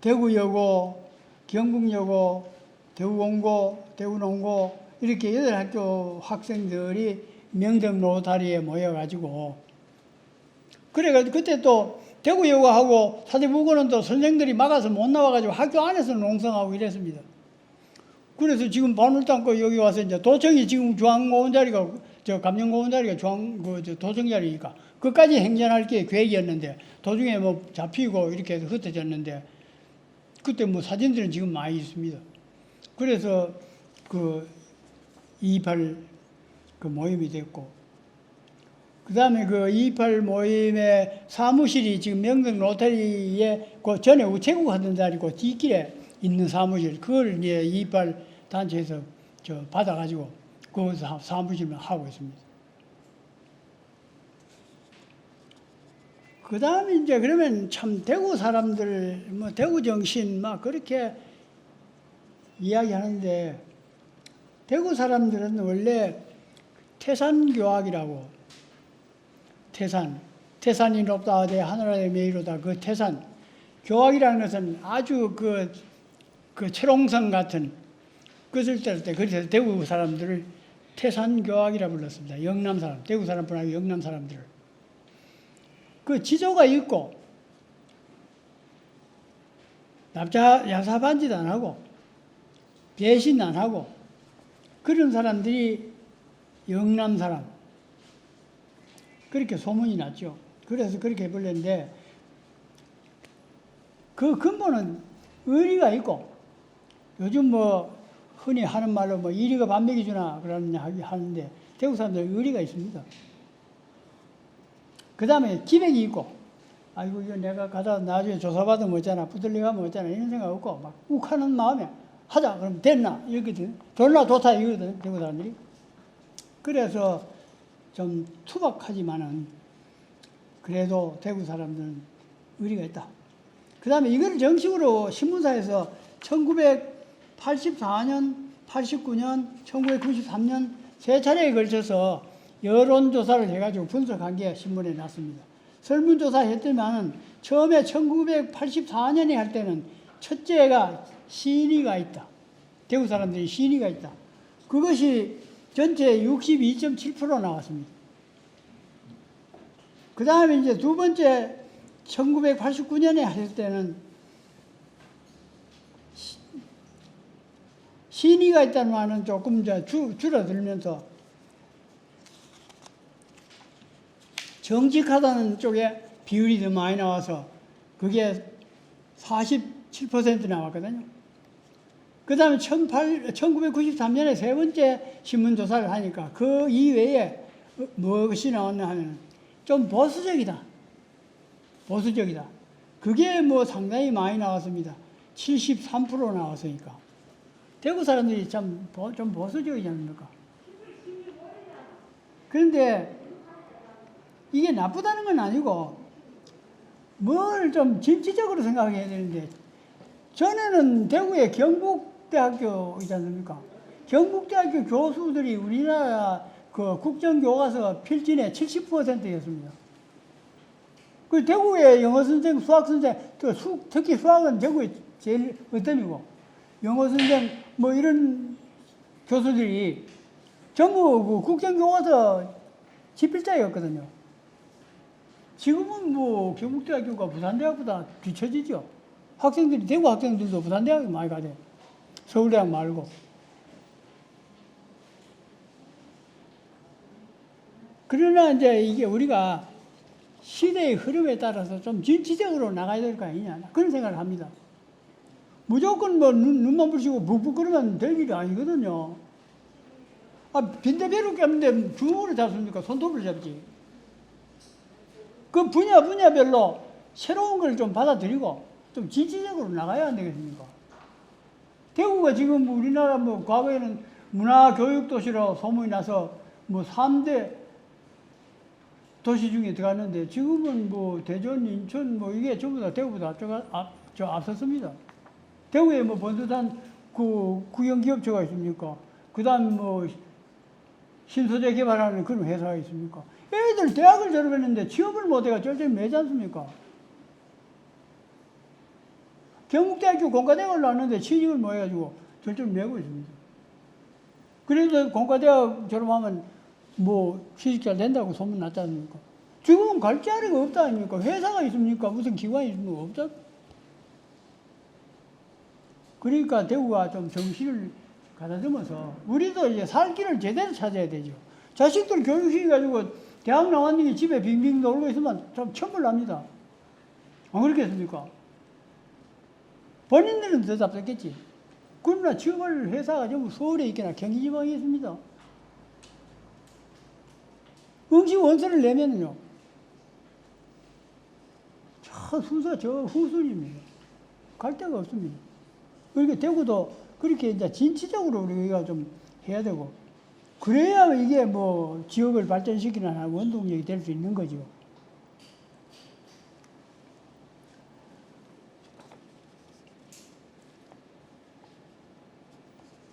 대구여고, 경북여고, 대구공고, 대구농고 이렇게 8학교 학생들이 명정 로타리에 모여가지고 그래가지고 그때 또 대구여고하고 사대부고는 또 선생들이 막아서 못 나와가지고 학교 안에서 농성하고 이랬습니다. 그래서 지금 바늘 땅고 여기 와서 이제 도청이 지금 중앙고원 자리가 감영고원 자리가 도청 자리니까 그까지 행전할 게 계획이었는데 도중에 뭐 잡히고 이렇게 해서 흩어졌는데 그때 뭐 사진들은 지금 많이 있습니다. 그래서 그 28 그 모임이 됐고 그 다음에 그 28 모임의 사무실이 지금 명동 로터리에 그 전에 우체국 하던 자리고 뒷길에 있는 사무실 그걸 이제 28 단체에서 받아가지고 거기서 사무실을 하고 있습니다. 그 다음에 이제 그러면 참 대구 사람들 뭐 대구 정신 막 그렇게 이야기하는데 대구 사람들은 원래 태산교학이라고 태산이 높다 하되 하늘의 메이로다 그 태산 교학이라는 것은 아주 그 철옹성 같은 것을 때릴 때 그래서 대구 사람들을 태산교학이라 불렀습니다. 영남 사람 대구 사람뿐 아니고 영남 사람들을 그 지조가 있고 야사반짓 안 하고 배신 안 하고 그런 사람들이 영남 사람 그렇게 소문이 났죠. 그래서 그렇게 불렀는데 그 근본은 의리가 있고 요즘 뭐 흔히 하는 말로 뭐 이리가 밥 먹여주나 그러는 하는데 대구 사람들 의리가 있습니다. 그 다음에 기백이 있고 아이고 이거 내가 가다 나중에 조사받으면 어쩌나 부들려가면 어쩌나 이런 생각 없고 막 욱하는 마음에 하자 그러면 됐나 이러거든. 돌나 좋다 이거거든 대구 사람들이. 그래서 좀 투박하지만은 그래도 대구 사람들은 의리가 있다. 그 다음에 이걸 정식으로 신문사에서 1984년, 89년, 1993년 세 차례에 걸쳐서 여론조사를 해가지고 분석한 게 신문에 났습니다. 설문조사 했더니만은 처음에 1984년에 할 때는 첫째가 시인이가 있다. 대구 사람들이 시인이가 있다. 그것이 전체 62.7% 나왔습니다. 그 다음에 이제 두 번째 1989년에 할 때는 시인이가 있다는 말은 조금 줄어들면서 정직하다는 쪽에 비율이 더 많이 나와서 그게 47% 나왔거든요. 그 다음에 1993년에 세 번째 신문조사를 하니까 그 이외에 무엇이 나왔나 하면 좀 보수적이다. 그게 뭐 상당히 많이 나왔습니다. 73% 나왔으니까. 대구 사람들이 좀 보수적이지 않습니까? 그런데 이게 나쁘다는 건 아니고 뭘 좀 진취적으로 생각해야 되는데 전에는 대구에 경북대학교이지 않습니까? 경북대학교 교수들이 우리나라 그 국정교과서 필진의 70%였습니다. 그 대구의 영어 선생, 수학 선생, 특히 수학은 대구에 제일 으뜸이고 영어 선생 뭐 이런 교수들이 전부 그 국정교과서 집필자였거든요. 지금은 뭐 경북대학교가 부산대학보다 뒤처지죠. 학생들이, 대구 학생들도 부산대학에 많이 가죠. 서울대학 말고. 그러나 이제 이게 우리가 시대의 흐름에 따라서 좀 진취적으로 나가야 될 거 아니냐. 그런 생각을 합니다. 무조건 뭐 눈만 부시고 북북거리면 될 일이 아니거든요. 빈대벼룩 깨는데 주먹으로 잡습니까? 손톱을 잡지. 그 분야별로 새로운 걸 좀 받아들이고 좀 진취적으로 나가야 안 되겠습니까? 대구가 지금 우리나라 뭐 과거에는 문화교육도시로 소문이 나서 뭐 3대 도시 중에 들어갔는데 지금은 뭐 대전, 인천 뭐 이게 전부 다 대구보다 앞섰습니다. 대구에 뭐 번듯한 그 국영기업체가 있습니까? 그 다음 뭐 신소재 개발하는 그런 회사가 있습니까? 애들 대학을 졸업했는데 취업을 못해가 쩔쩔 매지 않습니까? 경북대학교 공과대학을 나왔는데 취직을 못해가지고 쩔쩔 매고 있습니다. 그래서 공과대학 졸업하면 뭐 취직 잘 된다고 소문 났지 않습니까? 지금은 갈 자리가 없다 아닙니까? 회사가 있습니까? 무슨 기관이 있습니까? 없다. 그러니까 대구가 좀 정신을 가다듬어서 우리도 이제 살 길을 제대로 찾아야 되죠. 자식들 교육시켜가지고 대학 나왔는데 집에 빙빙 놀고 있으면 좀 천불납니다. 안 그렇겠습니까? 본인들은 더 답답겠지. 그러나 취업할 회사가 전부 서울에 있거나 경기지방에 있습니다. 응시 원서를 내면요. 저 후순입니다. 갈 데가 없습니다. 그러니까 대구도 그렇게 이제 진취적으로 우리가 좀 해야 되고, 그래야 이게 뭐 지역을 발전시키는 하나의 원동력이 될 수 있는 거죠.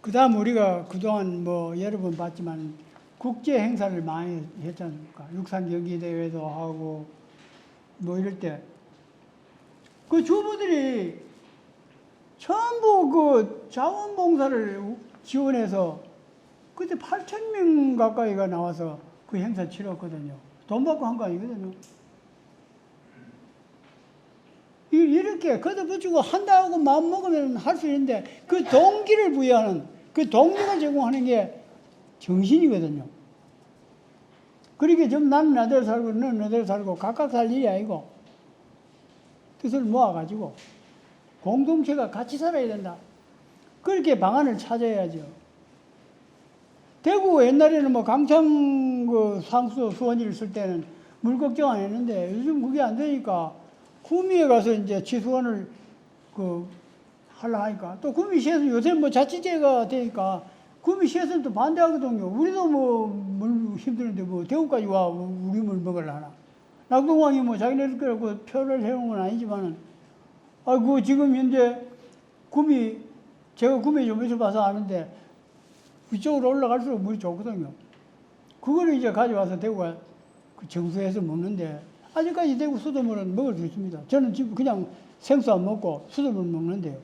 그 다음 우리가 그동안 뭐 여러 번 봤지만 국제 행사를 많이 했지 않습니까? 육상경기대회도 하고 뭐 이럴 때 그 주부들이 전부 그 자원봉사를 지원해서 그때 8,000명 가까이가 나와서 그 행사 치렀거든요. 돈 받고 한 거 아니거든요. 이렇게 걷어붙이고 한다고 마음먹으면 할 수 있는데 그 동기를 부여하는, 그 동기를 제공하는 게 정신이거든요. 그렇게 좀 나는 나대로 살고 너는 나대로 살고 각각 살 일이 아니고 뜻을 모아가지고 공동체가 같이 살아야 된다. 그렇게 방안을 찾아야죠. 대구 옛날에는 뭐 강창 그 상수 수원이를 쓸 때는 물 걱정 안 했는데 요즘 그게 안 되니까 구미에 가서 이제 치수원을 하려 하니까 또 구미시에서 요새 뭐 자치제가 되니까 구미시에서는 또 반대하거든요. 우리도 뭐 물 힘드는데 뭐 대구까지 와 우리 물 먹으려나. 낙동강이 뭐 자기네들 거라고 표를 해놓은 건 아니지만은 지금 현재 제가 구미 좀 있어봐서 아는데 위쪽으로 올라갈수록 물이 좋거든요. 그거를 이제 가져와서 대구가 정수해서 먹는데 아직까지 대구 수돗물은 먹을 수 있습니다. 저는 지금 그냥 생수 안 먹고 수돗물 먹는데요.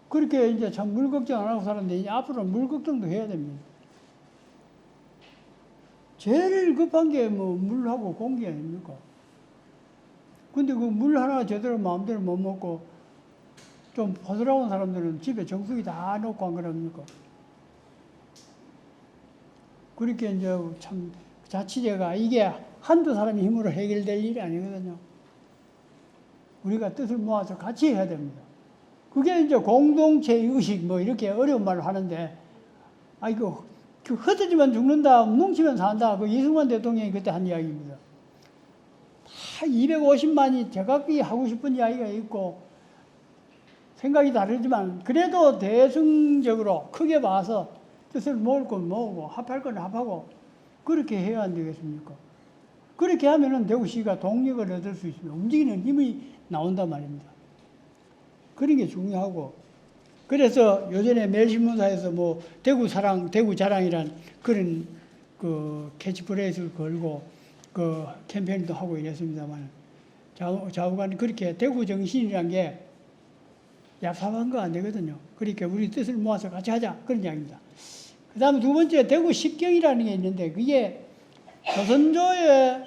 그렇게 이제 참 물 걱정 안 하고 살았는데 이제 앞으로는 물 걱정도 해야 됩니다. 제일 급한 게 뭐 물하고 공기 아닙니까? 근데 그 물 하나 제대로 마음대로 못 먹고 좀 허술한 사람들은 집에 정수기 다 놓고 안 그럽니까? 그렇게 이제 참 자치제가 이게 한두 사람의 힘으로 해결될 일이 아니거든요. 우리가 뜻을 모아서 같이 해야 됩니다. 그게 이제 공동체 의식 뭐 이렇게 어려운 말을 하는데 그 흩어지면 죽는다, 뭉치면 산다. 그 이승만 대통령이 그때 한 이야기입니다. 다 250만이 제각기 하고 싶은 이야기가 있고 생각이 다르지만 그래도 대승적으로 크게 봐서 뜻을 모을 건 모으고 합할 건 합하고 그렇게 해야 안 되겠습니까? 그렇게 하면은 대구시가 동력을 얻을 수 있습니다. 움직이는 힘이 나온단 말입니다. 그런 게 중요하고 그래서 요전에 매일신문사에서 뭐 대구 사랑, 대구 자랑이란 그런 그 캐치프레이즈를 걸고 그 캠페인도 하고 이랬습니다만 좌우간 그렇게 대구 정신이란 게 얍삽한 거 안 되거든요. 그러니까 우리 뜻을 모아서 같이 하자 그런 이야기입니다. 그 다음에 두 번째 대구 십경이라는 게 있는데 그게 조선조의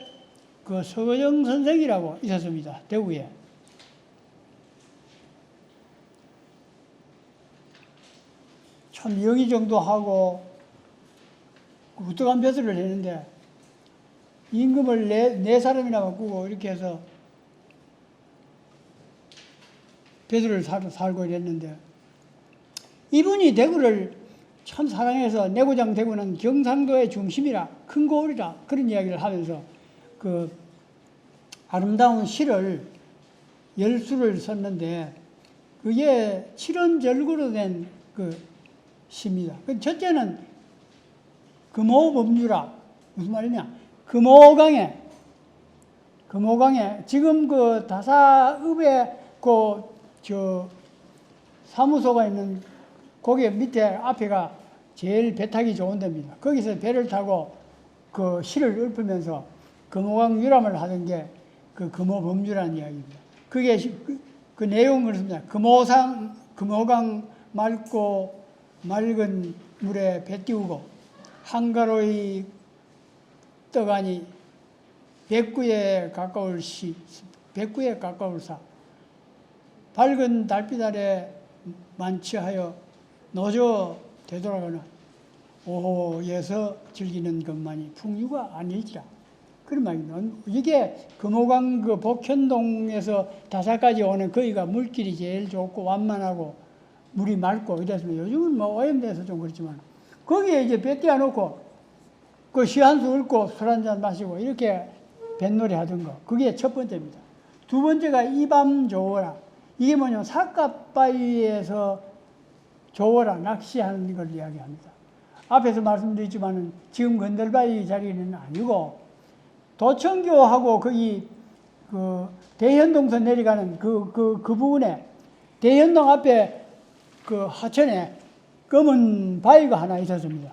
그 서거정 선생이라고 있었습니다. 대구에. 참 영의정도 하고 우뚝한 벼슬을 했는데 임금을 네 사람이나 바꾸고 이렇게 해서 벼슬을 살고 이랬는데 이분이 대구를 참 사랑해서 내고장 대구는 경상도의 중심이라 큰 고을이라 그런 이야기를 하면서 그 아름다운 시를 10수를 썼는데 그게 칠원절구로 된 그 시입니다. 그 첫째는 금호법률화 무슨 말이냐? 금호강에 지금 그 다사읍에 그 사무소가 있는 거기 밑에 앞에가 제일 배 타기 좋은 데입니다. 거기서 배를 타고 그 시를 읊으면서 금호강 유람을 하던 게 그 금호법률이라는 이야기입니다. 그게 그 내용은 그렇습니다. 금호강 맑고 맑은 물에 배 띄우고 한가로이 떠가니 백구에 가까울 사 밝은 달빛 아래 만취하여 노저 되돌아가는 오호에서 즐기는 것만이 풍류가 아닐지라. 그런 말입니다. 이게 금호강 그 복현동에서 다사까지 오는 거기가 물길이 제일 좋고 완만하고 물이 맑고 이랬습니다. 요즘은 뭐 오염돼서 좀 그렇지만 거기에 이제 배 띄워놓고 그 시 한 수 읊고 술 한 잔 마시고 이렇게 뱃놀이 하던 거. 그게 첫 번째입니다. 두 번째가 이밤 조어라. 이게 뭐냐면 삿갓바위에서 조어라 낚시하는 걸 이야기합니다. 앞에서 말씀드렸지만은 지금 건들바위 자리는 아니고 도청교하고 거기 그 대현동선 내려가는 그 부분에 대현동 앞에 그 하천에 검은 바위가 하나 있었습니다.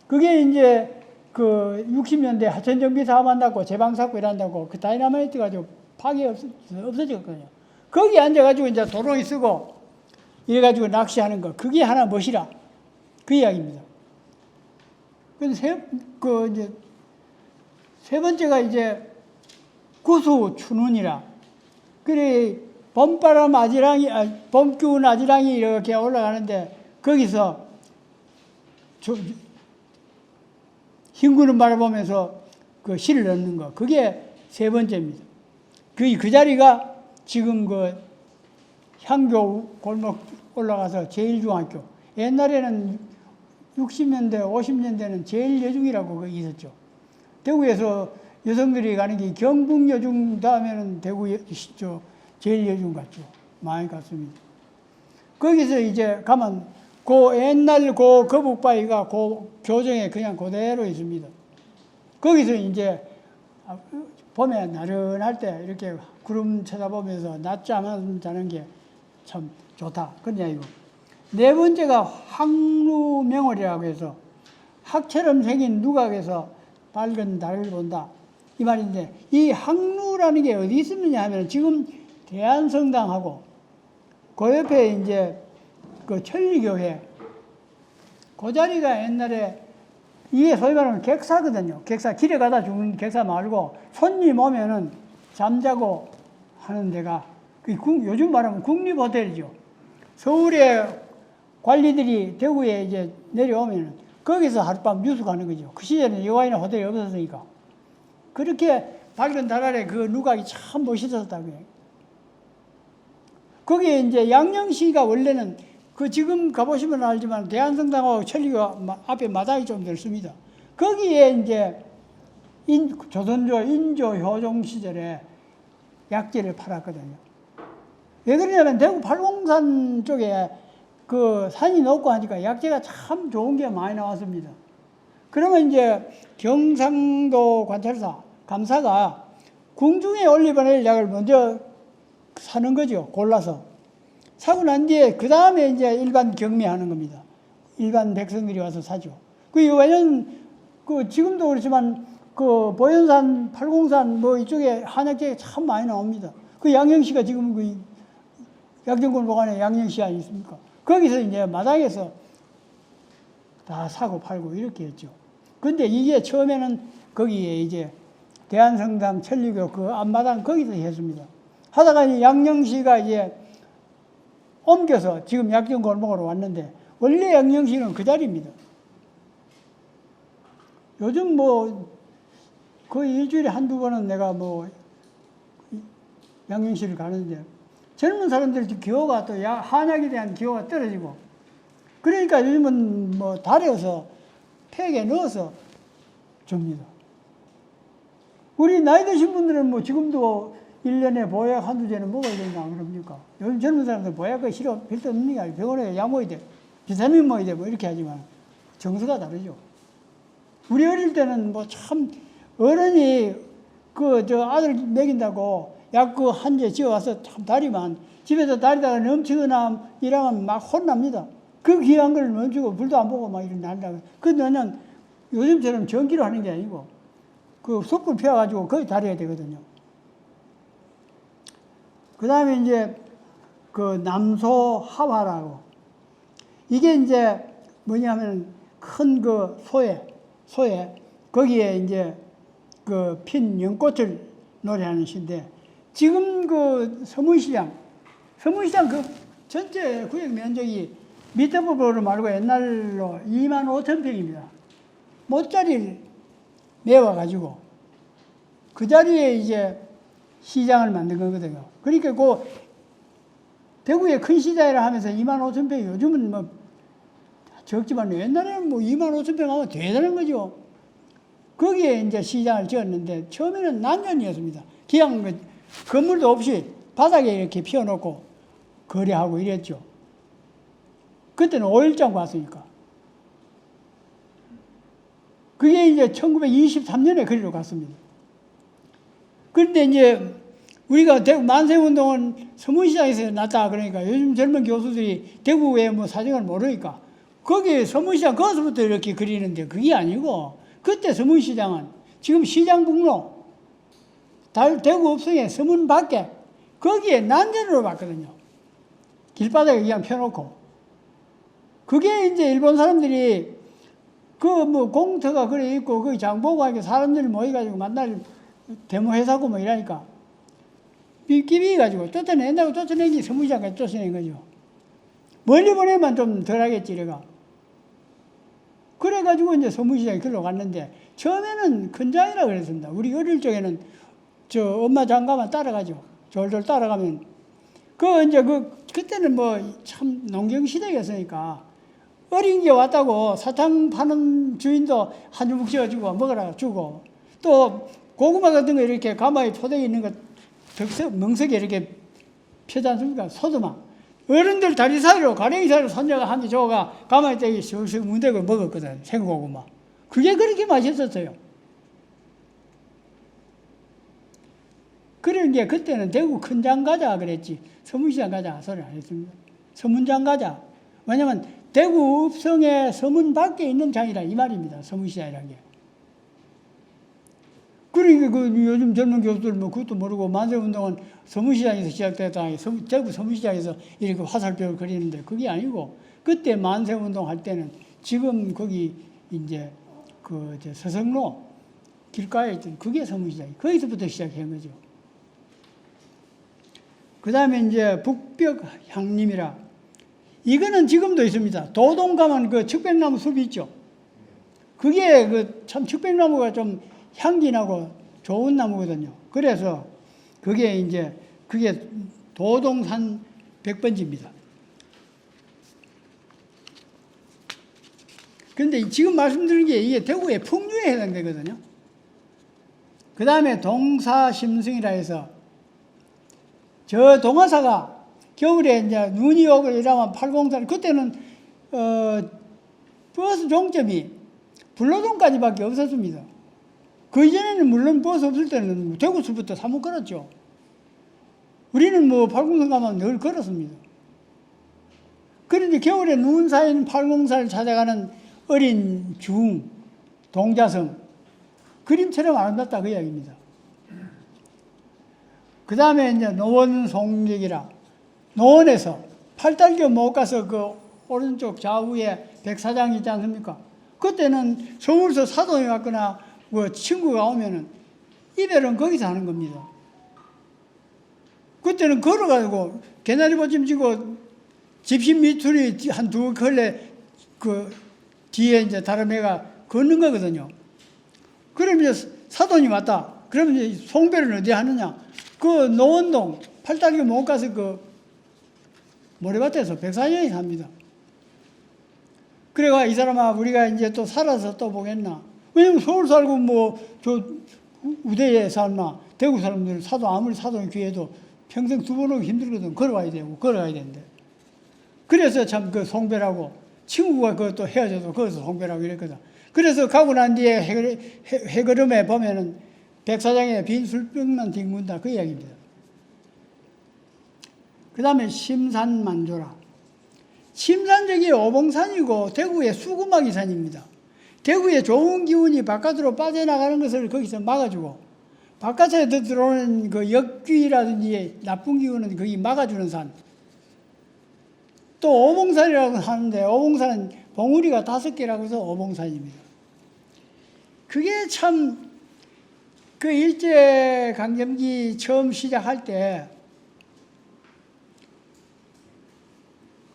그게 이제 그 60년대 하천 정비 사업한다고 제방 쌓고 이런다고 그 다이나마이트 가지고 파괴 없어졌거든요. 거기 앉아가지고 이제 도롱이 쓰고 이래가지고 낚시하는 거. 그게 하나 멋이라. 그 이야기입니다. 이제 세 번째가 이제 구수춘운이라. 그래, 봄바람 아지랑이, 봄기운 아지랑이 이렇게 올라가는데, 거기서 흰구름 바라보면서 그 시를 넣는 거. 그게 세 번째입니다. 그 자리가 지금 그 향교 골목 올라가서 제일중학교. 옛날에는 60년대, 50년대는 제일여중이라고 거기 있었죠. 대구에서 여성들이 가는 게 경북여중 다음에는 대구 제일여중 같죠. 많이 갔습니다. 거기서 이제 가면 그 옛날 그 거북바위가 그 교정에 그냥 그대로 있습니다. 거기서 이제 봄에 나른할 때 이렇게 구름 쳐다보면서 낮잠 자는 게 참 좋다. 그런 이야기고. 네 번째가 황루명월이라고 해서 학처럼 생긴 누각에서 밝은 달을 본다. 이 말인데 이 항루라는 게 어디 있었느냐 하면 지금 대한성당하고 그 옆에 이제 그 천리교회 그 자리가 옛날에 이게 소위 말하면 객사거든요. 객사 길에 가다 죽는 객사 말고 손님 오면은 잠자고 하는 데가 요즘 말하면 국립호텔이죠. 서울에 관리들이 대구에 이제 내려오면은 거기서 하룻밤 유숙하는 거죠. 그 시절에는 여가인의 호텔이 없었으니까. 그렇게 밝은 달 아래 그 누각이 참 멋있었다고요. 거기에 이제 양령시가 원래는 그 지금 가보시면 알지만 대한성당하고 천리교 앞에 마당이 좀 넓습니다. 거기에 이제 조선조 인조 효종 시절에 약재를 팔았거든요. 왜 그러냐면 대구 팔공산 쪽에 그 산이 높고 하니까 약재가 참 좋은 게 많이 나왔습니다. 그러면 이제 경상도 관찰사, 감사가 궁중에 올리브낼 약을 먼저 사는 거죠. 골라서. 사고 난 뒤에 그 다음에 이제 일반 경매하는 겁니다. 일반 백성들이 와서 사죠. 왜냐면 지금도 그렇지만 그 보현산, 팔공산 뭐 이쪽에 한약재가 참 많이 나옵니다. 그 양영시가 지금 그 약정골목 안에 양영시 아니십니까? 거기서 이제 마당에서 다 사고 팔고 이렇게 했죠. 근데 이게 처음에는 거기에 이제 대한성당 천리교 그 앞마당 거기서 했습니다. 하다가 이제 양령시가 이제 옮겨서 지금 약정골목으로 왔는데 원래 양령시는 그 자리입니다. 요즘 뭐 거의 일주일에 한두 번은 내가 뭐 양령시를 가는데 젊은 사람들 기호가 또 한약에 대한 기호가 떨어지고 그러니까 요즘은 뭐 달여서 팩에 넣어서 줍니다. 우리 나이 드신 분들은 뭐 지금도 1년에 보약 한두 개는 먹어야 된다 그럽니까? 요즘 젊은 사람들 보약이 싫어 필요 없는 게 아니고 병원에 약 먹어야 돼. 비타민 먹어야 돼. 뭐 이렇게 하지만 정서가 다르죠. 우리 어릴 때는 뭐 참 어른이 그 저 아들 먹인다고 약 그 한 개 지어와서 참 다리만 집에서 다리다가 넘치거나 이러면 막 혼납니다. 그 귀한 걸 멈추고 불도 안 보고 막 이런 난다. 그 너는 요즘처럼 전기로 하는 게 아니고 그 숯불 피워가지고 거의 다려야 되거든요. 그 다음에 이제 그 남소 하화라고 이게 이제 뭐냐면 큰 그 소에 거기에 이제 그 핀 연꽃을 노래하는 시인데 지금 그 서문시장 그 전체 구역 면적이 밑에 부분으로 말고 옛날로 2만 5천 평입니다. 못자리를 메워가지고 그 자리에 이제 시장을 만든 거거든요. 그러니까 그 대구의 큰 시장이라 하면서 2만 5천 평이 요즘은 뭐 적지만 옛날에는 뭐 2만 5천 평 하면 대단한 거죠. 거기에 이제 시장을 지었는데 처음에는 난전이었습니다. 그냥 건물도 없이 바닥에 이렇게 피워놓고 거래하고 이랬죠. 그때는 5일장 왔으니까. 그게 이제 1923년에 거리로 갔습니다. 그런데 이제 우리가 대구 만세운동은 서문시장에서 났다 그러니까 요즘 젊은 교수들이 대구의 뭐 사정을 모르니까 거기 서문시장 거기서부터 이렇게 그리는데 그게 아니고 그때 서문시장은 지금 시장북로 대구 읍성의 서문 밖에 거기에 난전으로 봤거든요. 길바닥에 그냥 펴놓고 그게 이제 일본 사람들이 그 뭐 공터가 그래 있고 거기 장보고 하니까 사람들이 모여가지고 만날 데모회사고 뭐 이러니까 삐끼비 가지고 쫓아낸다고 쫓아낸 게 서문시장까지 쫓아낸 거죠. 멀리 보내면 좀 덜하겠지 이래가. 그래가지고 이제 서문시장에 글로 갔는데 처음에는 큰 장이라 그랬습니다. 우리 어릴 적에는 저 엄마 장가만 따라가죠. 졸졸 따라가면 이제 그때는 뭐 참 농경 시대였으니까 어린 게 왔다고 사탕 파는 주인도 한 주먹 씌워주고 먹으라 주고 또 고구마 같은 거 이렇게 가마에 포대에 있는 거 멍석에 이렇게 펴지 않습니까? 소두마. 어른들 다리 사이로 가랭이 사이로 손자가 한 개 줘가 가마에 떼기 슥슥 문대고 먹었거든. 생고구마. 그게 그렇게 맛있었어요. 그런 게 그때는 대구 큰장 가자 그랬지 서문시장 가자 소리 안 했습니다. 서문장 가자. 왜냐면 대구 읍성의 서문 밖에 있는 장이라 이 말입니다. 서문시장이라는 게. 그러니까 요즘 젊은 교수들 뭐 그것도 모르고 만세운동은 서문시장에서 시작됐다. 대구 서문시장에서 이렇게 화살표를 그리는데 그게 아니고 그때 만세운동 할 때는 지금 거기 이제 서성로 길가에 있던 그게 서문시장이 거기서부터 시작한 거죠. 그 다음에 이제 북벽 향림이라 이거는 지금도 있습니다. 도동 가면 그 측백나무 숲이 있죠. 그게 참 측백나무가 좀 향기 나고 좋은 나무거든요. 그래서 그게 도동산 백번지입니다. 그런데 지금 말씀드린 게 이게 대구의 풍류에 해당되거든요. 그 다음에 동사심승이라 해서 저 동화사가 겨울에 이제 눈이 오고 이러면 803 그때는 버스 종점이 불로동까지밖에 없었습니다. 그 이전에는 물론 버스 없을 때는 대구서부터 사뭇 걸었죠. 우리는 뭐 803 가면 늘 걸었습니다. 그런데 겨울에 눈 쌓인 804를 찾아가는 어린 중 동자성 그림처럼 아름답다 그 이야기입니다. 그 다음에 이제 노원송객이라 노원에서 팔달교 못 가서 그 오른쪽 좌우에 백사장 있지 않습니까? 그때는 서울서 사돈이 왔거나 뭐 친구가 오면은 이별은 거기서 하는 겁니다. 그때는 걸어가지고 개나리 보침 지고 집신 미투리 한 두 걸레 그 뒤에 이제 다른 애가 걷는 거거든요. 그러면 이제 사돈이 왔다. 그러면 이제 송배를 어디 하느냐? 그 노원동 팔다리 못 가서 그 모래밭에서 백사년이 삽니다. 그래가 이 사람아 우리가 이제 또 살아서 또 보겠나? 왜냐면 서울 살고 뭐 저 우대에 살나 대구 사람들 사돈 아무리 사돈이 귀해도 평생 두 번 오기 힘들거든. 걸어가야 되고 걸어가야 되는데. 그래서 참 그 송배라고 친구가 그것도 헤어져서 거기서 송배라고 이랬거든. 그래서 가고 난 뒤에 해걸음에 보면은 백사장에 빈 술병만 뒹군다 그 이야기입니다. 그 다음에 심산만조라. 심산적이 오봉산이고 대구의 수구마기 산입니다. 대구의 좋은 기운이 바깥으로 빠져나가는 것을 거기서 막아주고 바깥에 들어오는 그 역귀라든지 나쁜 기운은 거기 막아주는 산. 또 오봉산이라고 하는데 오봉산은 봉우리가 5개라고 해서 오봉산입니다. 그게 참 그 일제강점기 처음 시작할 때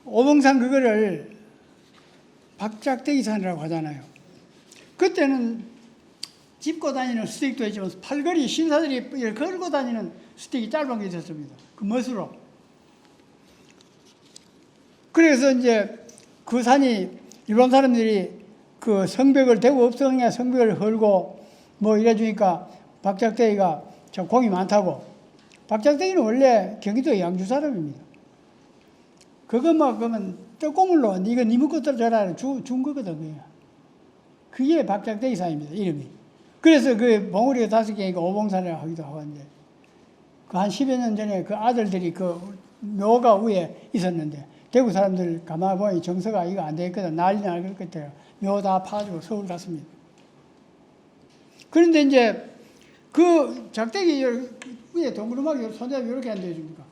오봉산 그거를 박작대기산이라고 하잖아요. 그때는 짚고 다니는 스틱도 있지만 팔걸이 신사들이 걸고 다니는 스틱이 짧은 게 있었습니다. 그 멋으로. 그래서 이제 그 산이 일본 사람들이 그 성벽을 대구 업성에 성벽을 헐고 뭐 이래주니까 박작대기가 저 공이 많다고. 박작대기는 원래 경기도 양주 사람입니다. 그거 뭐 그러면 떡고물로 이거 니 먹고 떨어져라 준 거거든. 그게 박작대기 산입니다. 이름이. 그래서 그 봉우리가 5개니까 오봉산이라고 하기도 하는데 그 한 10여 년 전에 그 아들들이 그 묘가 위에 있었는데 대구 사람들 가만히 보니 정서가 이거 안 되겠거든. 난리 날 것 같아요. 묘 다 파가지고 서울 갔습니다. 그런데 이제 그 작대기 위에 동그르마기 손잡이 이렇게 앉아있습니까?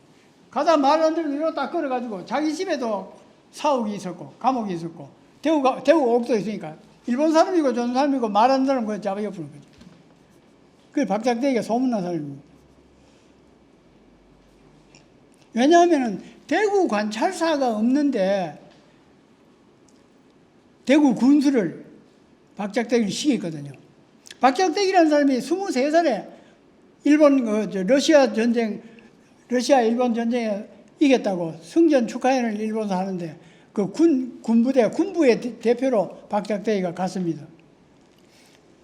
가다 말 안 들으면 이렇게 딱 걸어가지고 자기 집에도 사옥이 있었고 감옥이 있었고 대구 옥도 있으니까 일본 사람이고 좋은 사람이고 말 안 들으면 그거 잡아엎는 거죠. 그게 박작대기가 소문난 사람입니다. 왜냐하면 대구 관찰사가 없는데 대구 군수를 박작대기를 시켰거든요. 박작대기라는 사람이 23살에 일본 러시아 일본 전쟁에 이겼다고 승전 축하회를 일본에서 하는데 그 군부의 대표로 박작대기가 갔습니다.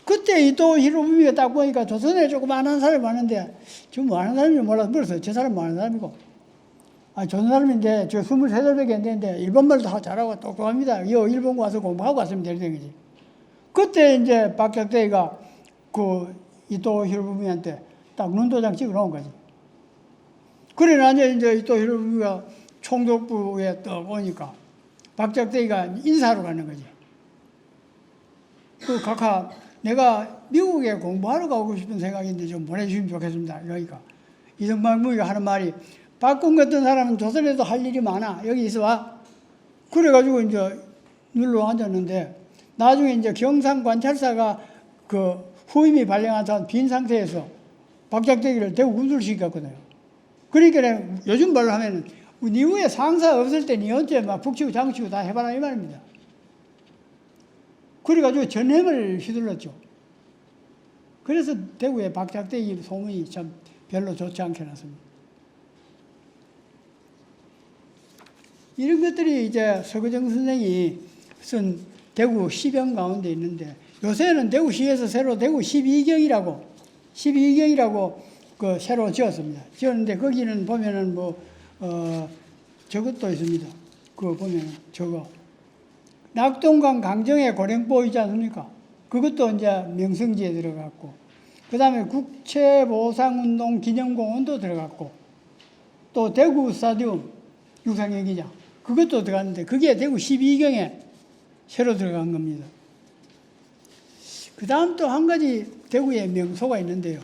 그때 또 히로부미가 딱 보니까 조선에 조금 아는 사람이 많은데 지금 뭐 아는 사람인지 몰라서 물었어요. 저 사람 뭐 아는 사람이고. 조선 사람인데 저 23살밖에 안 되는데 일본말도 다 잘하고 똑똑합니다. 일본 와서 공부하고 왔으면 되는 거지. 그때 이제 박작대기가 그 이토 히로부미한테 딱 눈도장 찍어 놓은 거지. 그래 나중에 이제 이토 히로부미가 총독부에 딱 오니까 박작대기가 인사하러 가는 거지. 그 각하 내가 미국에 공부하러 가고 싶은 생각인데 좀 보내주시면 좋겠습니다. 그러니까 이승만무기가 하는 말이 박군 같은 사람은 조선에도 할 일이 많아. 여기 있어 와. 그래가지고 이제 눌러 앉았는데 나중에 이제 경상관찰사가 그 후임이 발령한 빈 상태에서 박작대기를 대구 군수를 시켰거든요. 그러니까 요즘 말로 하면은 니 위에 상사 없을 때 니 언제 막 북치고 장치고 다 해봐라 이 말입니다. 그래가지고 전횡을 휘둘렀죠. 그래서 대구의 박작대기 소문이 참 별로 좋지 않게 났습니다. 이런 것들이 이제 서거정 선생이 쓴 대구 시병 가운데 있는데 요새는 대구시에서 새로 대구 12경이라고 그 새로 지었습니다. 지었는데 거기는 보면은 저것도 있습니다. 그거 보면은 저거 낙동강 강정의 고령보 있지 않습니까? 그것도 이제 명성지에 들어갔고 그 다음에 국채보상운동 기념공원도 들어갔고 또 대구 스타디움 육상경기장 그것도 들어갔는데 그게 대구 12경에 새로 들어간 겁니다. 그 다음 또 한 가지 대구에 명소가 있는데요.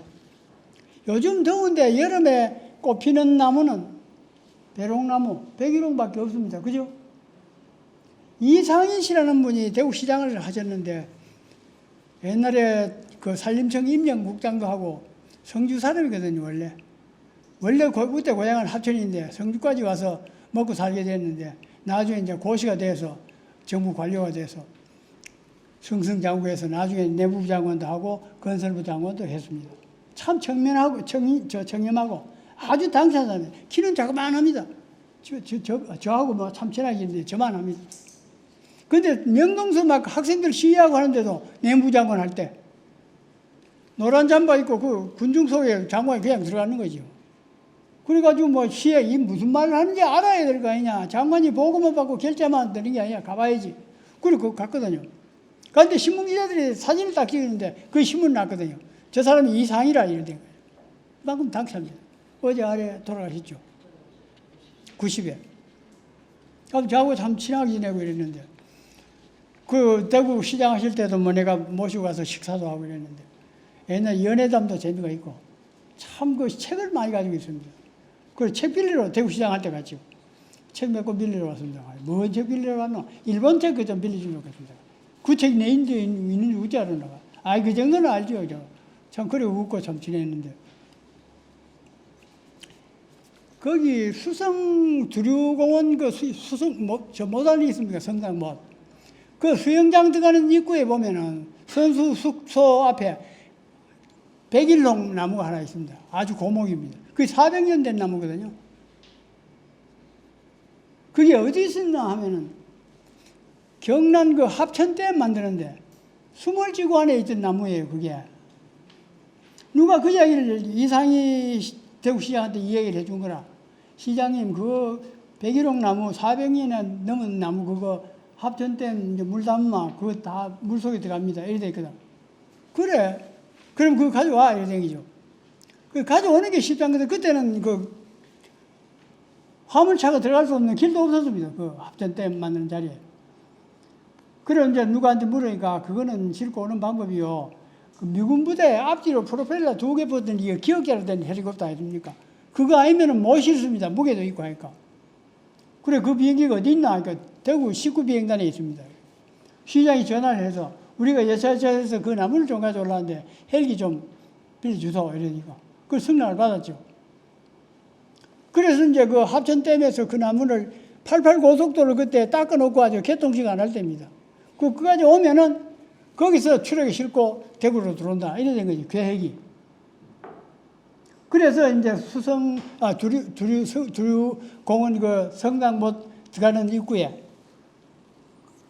요즘 더운데 여름에 꽃피는 나무는 배롱나무, 백일홍밖에 없습니다. 그죠? 이상인 씨라는 분이 대구시장을 하셨는데 옛날에 그 산림청 임명국장도 하고 성주 사람이거든요, 원래. 원래 그때 고향은 합천인데 성주까지 와서 먹고 살게 됐는데 나중에 이제 고시가 돼서 정부 관료가 돼서 승승장구해서 나중에 내무부 장관도 하고 건설부 장관도 했습니다. 참 청렴하고 아주 당찬 사람이에요. 키는 자그만합니다. 저하고 뭐 참 친하게 있는데 저만합니다. 근데 명동서 막 학생들 시위하고 하는데도 내무부 장관 할 때 노란 잠바 입고 그 군중 속에 장관이 그냥 들어가는 거죠. 그래가지고 뭐 시에 이 무슨 말을 하는지 알아야 될 거 아니냐. 장관이 보고만 받고 결제만 되는 게 아니야. 가봐야지. 그리고 갔거든요. 그런데 신문기자들이 사진을 딱 찍었는데 그 신문 났거든요. 저 사람이 이상이라 이래 된 거예요. 방금 당첨입니다. 어제 아래 돌아가셨죠. 90에. 그럼 저하고 참 친하게 지내고 이랬는데 그 대구 시장 하실 때도 뭐 내가 모시고 가서 식사도 하고 이랬는데 옛날 연애담도 재미가 있고 참 그 책을 많이 가지고 있습니다. 그래서 책 빌리러 대구 시장 할 때 갔죠. 책 몇 권 빌리러 왔습니다. 뭔 책 빌리러 갔노? 일본 책 그 좀 빌려주려고 했습니다. 그 책 내 인도에 있는지 어찌 알았나 봐. 아이 그 정도는 알죠. 참 그래 웃고 참 지냈는데 거기 수성 두류공원 그 수성 저 모단이 있습니까? 성당 못. 그 수영장 들어가는 입구에 보면은 선수 숙소 앞에 백일홍 나무가 하나 있습니다. 아주 고목입니다. 그게 400년 된 나무거든요. 그게 어디 있었나 하면은 경남 그 합천댐 만드는데 수몰지구 안에 있던 나무예요. 그게. 누가 그 이야기를 이상희 대구시장한테 이 얘기를 해준 거라. 시장님 그 백일홍 나무 400년이 넘은 나무 그거 합천댐 이제 물 담마 그거 다 물속에 들어갑니다. 이래 돼 있거든. 그래. 그럼 그거 가져와 이래 댕기죠. 그 가져오는 게 쉽지 않거든. 그때는 그 화물차가 들어갈 수 없는 길도 없었습니다. 그 합천댐 만드는 자리에. 그래 이제 누구한테 물으니까 그거는 싣고 오는 방법이요. 그 미군 부대 앞뒤로 프로펠러 2개 붙은 이게 기어개로 된 헬리콥터 아닙니까? 그거 아니면은 못 실습니다. 무게도 있고 하니까. 그래 그 비행기가 어디 있나 하니까 대구 19비행단에 있습니다. 시장이 전화를 해서 우리가 여차저차해서 그 나무를 좀 가져오려는데 헬기 좀 빌려주소 이러니까 그 승낙을 받았죠. 그래서 이제 그 합천댐에서 그 나무를 88 고속도로 그때 닦아놓고 아주 개통식 안 할 때입니다. 그까지 오면은 거기서 트럭에 싣고 대구로 들어온다. 이래 된 거지, 계획이. 그래서 이제 두류공원 그 성당 못 들어가는 입구에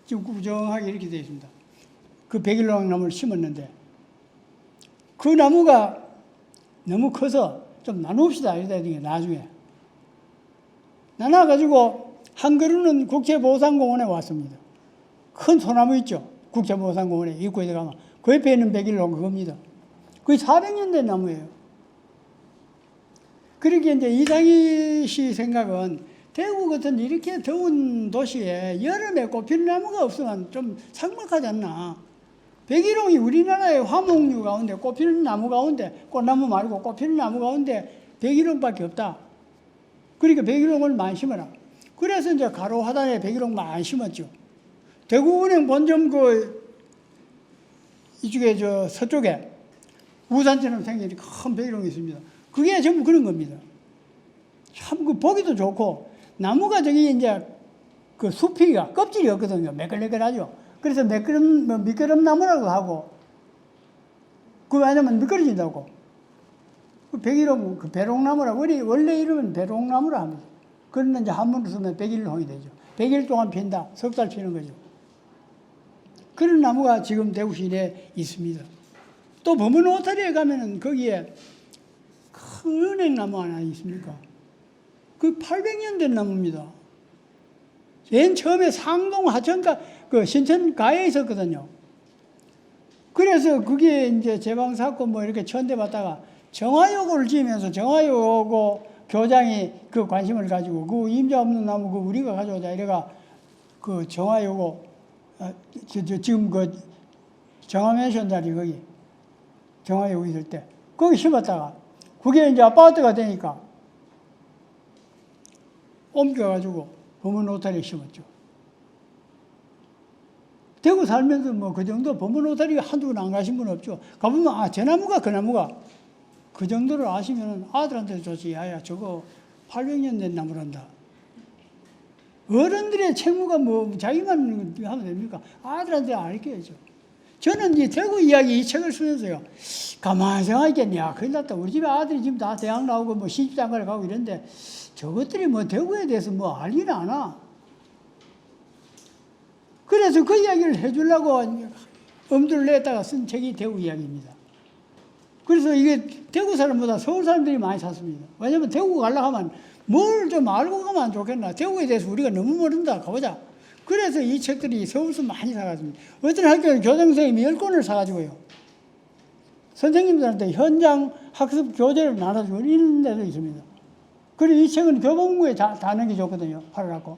지금 구정하게 이렇게 되어 있습니다. 그 백일홍 나무를 심었는데 그 나무가 너무 커서 좀 나눕시다. 이러다 보니까 나중에. 나눠가지고 한 그루는 국제보상공원에 왔습니다. 큰 소나무 있죠. 국제보상공원에 입구에 들어가면 그 옆에 있는 백일홍 그겁니다. 그게 400년 된 나무예요. 그렇게 이제 이상희 씨 생각은 대구 같은 이렇게 더운 도시에 여름에 꽃피는 나무가 없으면 좀 삭막하지 않나. 백일홍이 우리나라의 화목류 가운데 꽃피는 나무 가운데 꽃나무 말고 꽃피는 나무 가운데 백일홍밖에 없다. 그러니까 백일홍을 많이 심어라. 그래서 이제 가로 하단에 백일홍 많이 심었죠. 대구은행 본점 이쪽에 저 서쪽에 우산처럼 생긴 큰 백일홍이 있습니다. 그게 전부 그런 겁니다. 참 그 보기도 좋고 나무가 저기 이제 그 숲이가 껍질이 없거든요. 매끌매끌하죠. 그래서 미끄럼 나무라고 하고 그 왜냐면 미끄러진다고. 그 백일홍 그 배롱나무라고 원래 이름은 배롱나무라 합니다. 그런데 이제 한문으로 쓰면 백일홍이 되죠. 100일 동안 핀다. 석 달 피는 거죠. 그런 나무가 지금 대구 시내에 있습니다. 또 범은 오타리에 가면은 거기에 큰 은행나무 하나 있습니까? 그 800년 된 나무입니다. 맨 처음에 상동 하천가 그 신천가에 있었거든요. 그래서 그게 이제 제방사고 뭐 이렇게 천대받다가 정화요고를 지으면서 정화요고 교장이 그 관심을 가지고 그 임자 없는 나무 그 우리가 가져오자 이래가 그 정화요고 지금 그 정화맨션 자리 거기 정화요고 있을 때 거기 심었다가 그게 이제 아파트가 되니까 옮겨가지고 범은 오타리에 심었죠. 대구 살면서 뭐 그 정도 범은 오타리 한두 번 안 가신 분 없죠. 가보면 아 저 나무가 그 나무가 그 정도를 아시면 아들한테 좋지. 야야 저거 800년 된 나무란다. 어른들의 책무가 뭐 자기만 하면 됩니까? 아들한테 알려야죠. 저는 이 대구 이야기 이 책을 쓰면서요. 가만히 생각했겠냐. 큰일 났다. 우리 집에 아들이 지금 다 대학 나오고 뭐 시집장가를 가고 이런데 저것들이 뭐 대구에 대해서 뭐 알기는 않아. 그래서 그 이야기를 해주려고 엄두를 냈다가 쓴 책이 대구 이야기입니다. 그래서 이게 대구 사람보다 서울 사람들이 많이 샀습니다. 왜냐면 대구 가려고 하면 뭘 좀 알고 가면 좋겠나. 대구에 대해서 우리가 너무 모른다. 가보자. 그래서 이 책들이 서울서 많이 사갔습니다. 어떤 학교는 교장선생님이 10권을 사가지고요. 선생님들한테 현장 학습 교재를 나눠주고 이런 데도 있습니다. 그리고 이 책은 교보문고에 다 넘겨줬거든요. 팔아갖고.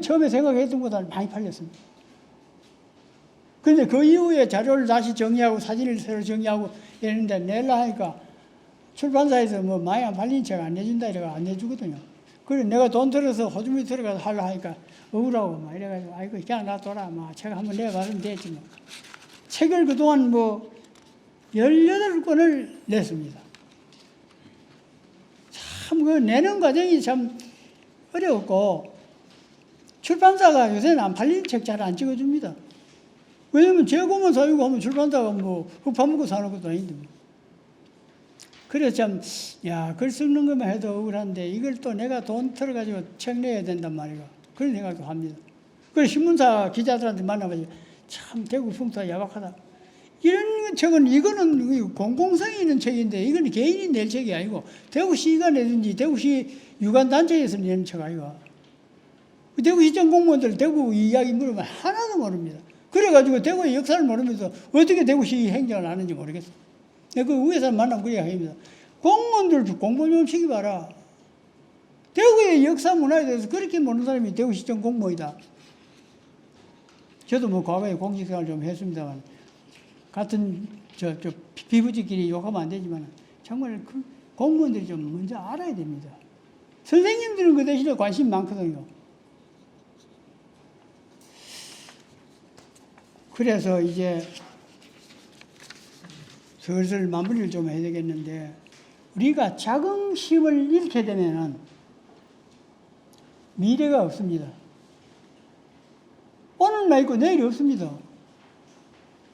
처음에 생각했던 것보다 많이 팔렸습니다. 그런데 그 이후에 자료를 다시 정리하고 사진을 새로 정리하고 이랬는데 내려 하니까 출판사에서 뭐 많이 안 팔린 책 안 내준다 이래가 안 내주거든요. 그래 내가 돈 들어서 호주머니 들어가서 하려 하니까 억울하고 막 이래가지고 아이고 그냥 놔둬라 막 책 한번 내봤으면 됐지 뭐. 책을 그동안 뭐 18권을 냈습니다. 참 그 내는 과정이 참 어려웠고 출판사가 요새는 안 팔리는 책 잘 안 찍어줍니다. 왜냐면 재고만 사유고 하면 출판사가 뭐 흑파먹고 사는 것도 아닌데 뭐. 그래서 참, 글 쓰는 것만 해도 억울한데 이걸 또 내가 돈 털어가지고 책 내야 된단 말이야. 그런 생각도 합니다. 그래서 신문사 기자들한테 만나가지고 참 대구 풍토가 야박하다. 이런 책은 이거는 공공성이 있는 책인데 이건 개인이 낼 책이 아니고 대구시가 내든지 대구시 유관단체에서 내는 책 아니가. 대구시청 공무원들 대구 이야기 물으면 하나도 모릅니다. 그래가지고 대구의 역사를 모르면서 어떻게 대구시 행정을 하는지 모르겠어. 그 위에서 만나면 그래야 합니다. 공무원들 공부 좀 시켜봐라. 대구의 역사 문화에 대해서 그렇게 모르는 사람이 대구시청 공무원이다. 저도 뭐 과거에 공직생활 좀 했습니다만 같은 피부지끼리 욕하면 안 되지만 정말 그 공무원들이 좀 먼저 알아야 됩니다. 선생님들은 그 대신에 관심 많거든요. 그래서 이제 슬슬 마무리를 좀 해야 되겠는데 우리가 자긍심을 잃게 되면은 미래가 없습니다. 오늘만 있고 내일이 없습니다.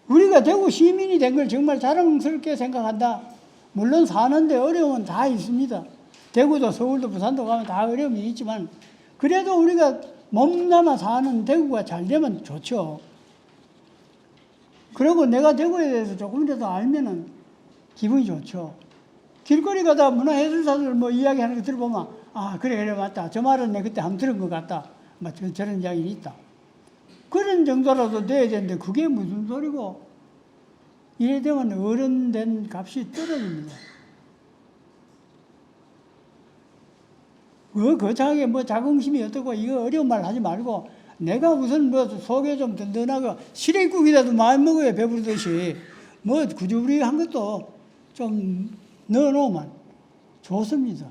우리가 대구 시민이 된 걸 정말 자랑스럽게 생각한다. 물론 사는데 어려움은 다 있습니다. 대구도 서울도 부산도 가면 다 어려움이 있지만 그래도 우리가 몸담아 사는 대구가 잘 되면 좋죠. 그리고 내가 대구에 대해서 조금이라도 알면은 기분이 좋죠. 길거리 가다 문화예술사들 뭐 이야기하는 거 들어보면 그래 맞다. 저 말은 내가 그때 한번 들은 것 같다. 막 저런 이야기 있다. 그런 정도라도 돼야 되는데 그게 무슨 소리고 이래 되면 어른된 값이 떨어집니다. 거창하게 뭐 자긍심이 어떻고 이거 어려운 말 하지 말고 내가 우선 뭐 속에 좀 든든하고 시래국이라도 마음 먹어야 배부르듯이 뭐 구주부리한 것도 좀 넣어놓으면 좋습니다.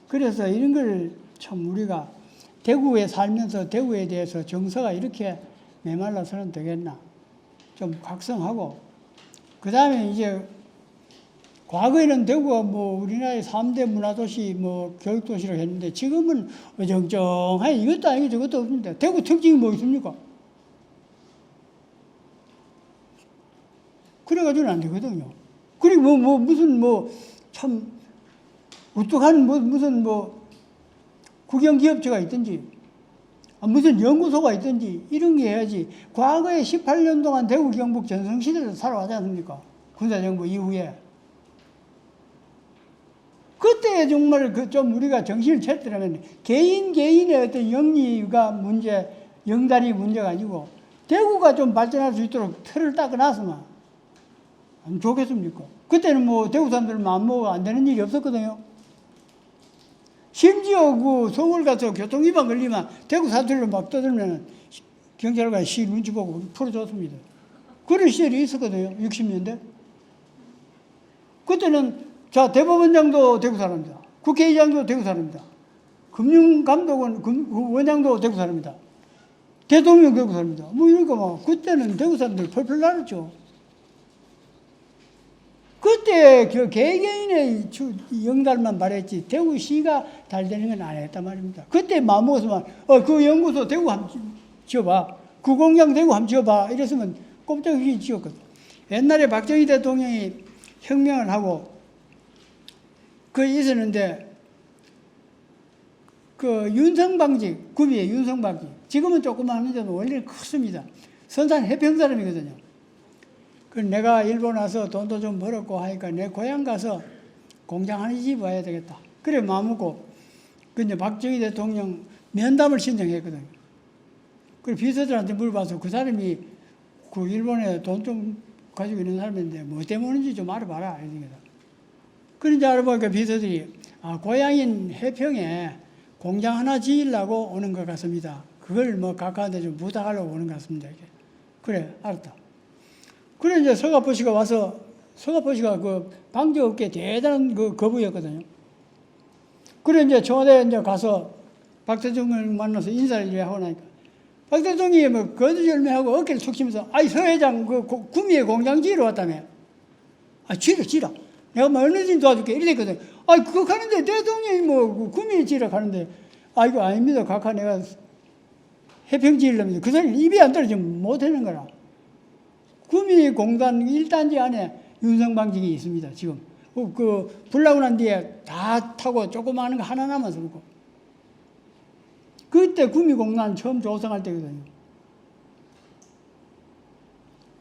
그래서 이런 걸 참 우리가 대구에 살면서 대구에 대해서 정서가 이렇게 메말라서는 되겠나 좀 각성하고 그 다음에 이제 과거에는 대구가 뭐 우리나라의 3대 문화도시 뭐 교육도시로 했는데 지금은 어정쩡해 이것도 아니고 저것도 없습니다. 대구 특징이 뭐 있습니까? 그래가지고는 안 되거든요. 그리고 무슨 참 우뚝한 무슨 국영기업체가 있든지 무슨 연구소가 있든지 이런 게 해야지. 과거에 18년 동안 대구 경북 전성시대를 살아왔지 않습니까? 군사정부 이후에. 그때 정말 좀 우리가 정신을 차리려면 개인의 어떤 영리가 문제, 영달이 문제가 아니고 대구가 좀 발전할 수 있도록 틀을 닦아놨으면 안 좋겠습니까? 그때는 뭐 대구 사람들 마음먹어 안 되는 일이 없었거든요. 심지어 그 서울 가서 교통위반 걸리면 대구 사투리로 막 떠들면 경찰관 시 눈치 보고 풀어줬습니다. 그런 시절이 있었거든요. 60년대. 그때는 대법원장도 대구 사람입니다. 국회의장도 대구 사람입니다. 금융감독원 원장도 대구 사람입니다. 대통령 대구 사람입니다. 뭐 이러니까 막 그때는 대구 사람들 펄펄 날았죠. 그때 그 개개인의 영달만 바랬지 대구시가 잘 되는 건 안 했단 말입니다. 그때 마음먹었으면 그 연구소 대구 한번 지어봐. 그 공장 대구 한번 지어봐. 이랬으면 꼼짝없이 지었거든. 옛날에 박정희 대통령이 혁명을 하고 그 있었는데 그 윤성방직, 구미의 윤성방직. 지금은 조금만 하는데도 원래는 컸습니다. 선산 해평 사람이거든요. 그 내가 일본 와서 돈도 좀 벌었고 하니까 내 고향 가서 공장 하나 집어야 되겠다. 그래 마음먹고 근데 박정희 대통령 면담을 신청했거든요. 그래 비서들한테 물어봐서 그 사람이 그 일본에 돈 좀 가지고 있는 사람인데 뭐 때문인지 좀 알아봐라. 이러니까. 그런지 알아보니까 비서들이 고향인 해평에 공장 하나 지으려고 오는 것 같습니다. 그걸 뭐 각하한테 좀 부탁하려고 오는 것 같습니다. 이렇게. 그래 알았다. 그래 이제 서가포시가 와서 서가포시가 그 방제업계 대단한 그 거부였거든요. 그래 이제 청와대에 이제 가서 박 대통령을 만나서 인사를 하고 나니까 박 대통령이 뭐 거두절미하고 어깨를 툭 치면서 아이 서 회장 그 구미에 공장 지으러 왔다며. 지라. 내가 뭐 얼마든지 도와줄게. 이랬거든. 그거 가는데 대통령이 뭐 구미에 지으러 가는데 이거 아닙니다. 각하 내가 해평 지으려면 그 사람이 입이 안 떨어지면 못하는 거라. 구미 공단 1단지 안에 윤성방직이 있습니다. 지금 그 불나고 난 뒤에 다 타고 조그마한 거 하나 남아서 그렇고 그때 구미 공단 처음 조성할 때거든요.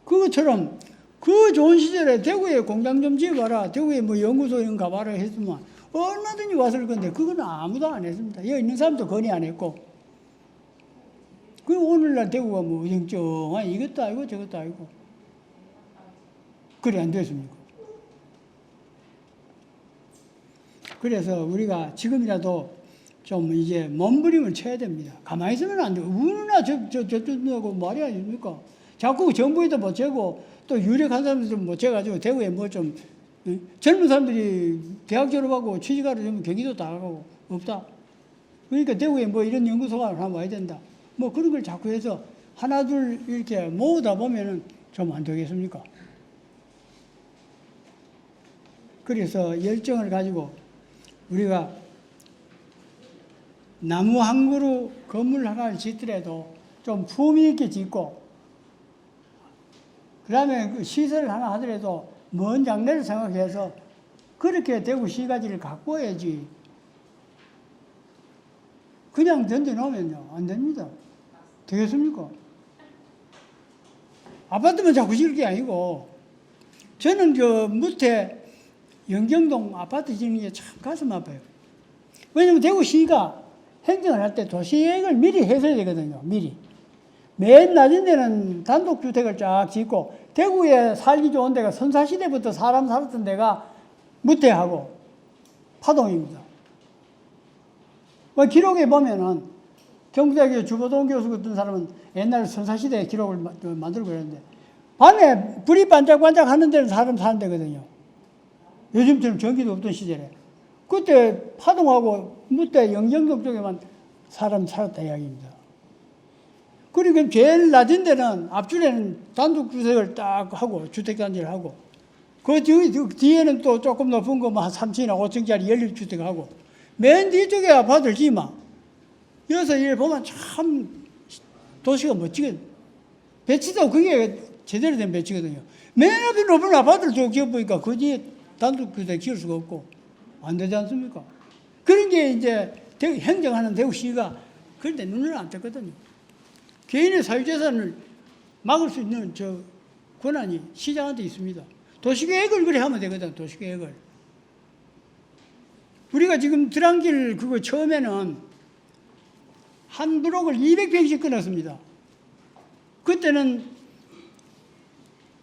그것처럼 그 좋은 시절에 대구에 공장 좀 지어봐라. 대구에 뭐 연구소 이런 거 가봐라 했으면 얼마든지 왔을 건데 그건 아무도 안 했습니다. 여기 있는 사람도 건의 안 했고 그 오늘날 대구가 뭐 영정한 이것도 아니고 저것도 아니고 그래 안 됐습니까? 그래서 우리가 지금이라도 좀 이제 몸부림을 쳐야 됩니다. 가만히 있으면 안 돼요. 우나 저쪽하고 말이 아닙니까? 자꾸 정부에도 못 재고 또 유력한 사람들도 못 재가지고 대구에 뭐 좀 젊은 사람들이 대학 졸업하고 취직하러 좀 경기도 다 가고 없다. 그러니까 대구에 뭐 이런 연구소가 하나 와야 된다. 뭐 그런 걸 자꾸 해서 하나 둘 이렇게 모으다 보면은 좀 안 되겠습니까? 그래서 열정을 가지고 우리가 나무 한 그루 건물 하나를 짓더라도 좀 품위 있게 짓고 그 다음에 그 시설을 하나 하더라도 먼 장래를 생각해서 그렇게 대구시가지를 갖고 와야지. 그냥 던져놓으면요 안 됩니다. 되겠습니까? 아파트만 자꾸 지을 게 아니고 저는 저 무태 영경동 아파트 짓는 게 참 가슴 아파요. 왜냐면 대구시가 행정을 할 때 도시계획을 미리 해서야 되거든요. 미리. 맨 낮은 데는 단독주택을 쫙 짓고 대구에 살기 좋은 데가 선사시대부터 사람 살았던 데가 무태하고 파동입니다. 뭐 기록에 보면은 경북대학교 주보동 교수 같은 사람은 옛날 선사시대 기록을 만들고 그랬는데 밤에 불이 반짝반짝 하는 데는 사람 사는 데거든요. 요즘처럼 전기도 없던 시절에. 그때 파동하고 무태 영경동 쪽에만 사람 살았다 이야기입니다. 그리고 제일 낮은 데는 앞줄에는 단독주택을 딱 하고 주택단지를 하고 그 뒤에는 또 조금 높은 거 한 3층이나 5층짜리 연립주택하고 맨 뒤쪽에 아파트를 지마. 여기서 이렇게 보면 참 도시가 멋지게 배치도 그게 제대로 된 배치거든요. 맨 앞에 높은 아파트를 쭉 지어보니까 그 뒤에 단독주택 지을 수가 없고 안 되지 않습니까? 그런 게 이제 행정하는 대구시가 그런데 눈을 안 떴거든요. 개인의 사유재산을 막을 수 있는 저 권한이 시장한테 있습니다. 도시계획을 그래 하면 되거든. 도시계획을. 우리가 지금 드랑길 그거 처음에는 한 브록을 200평씩 끊었습니다. 그때는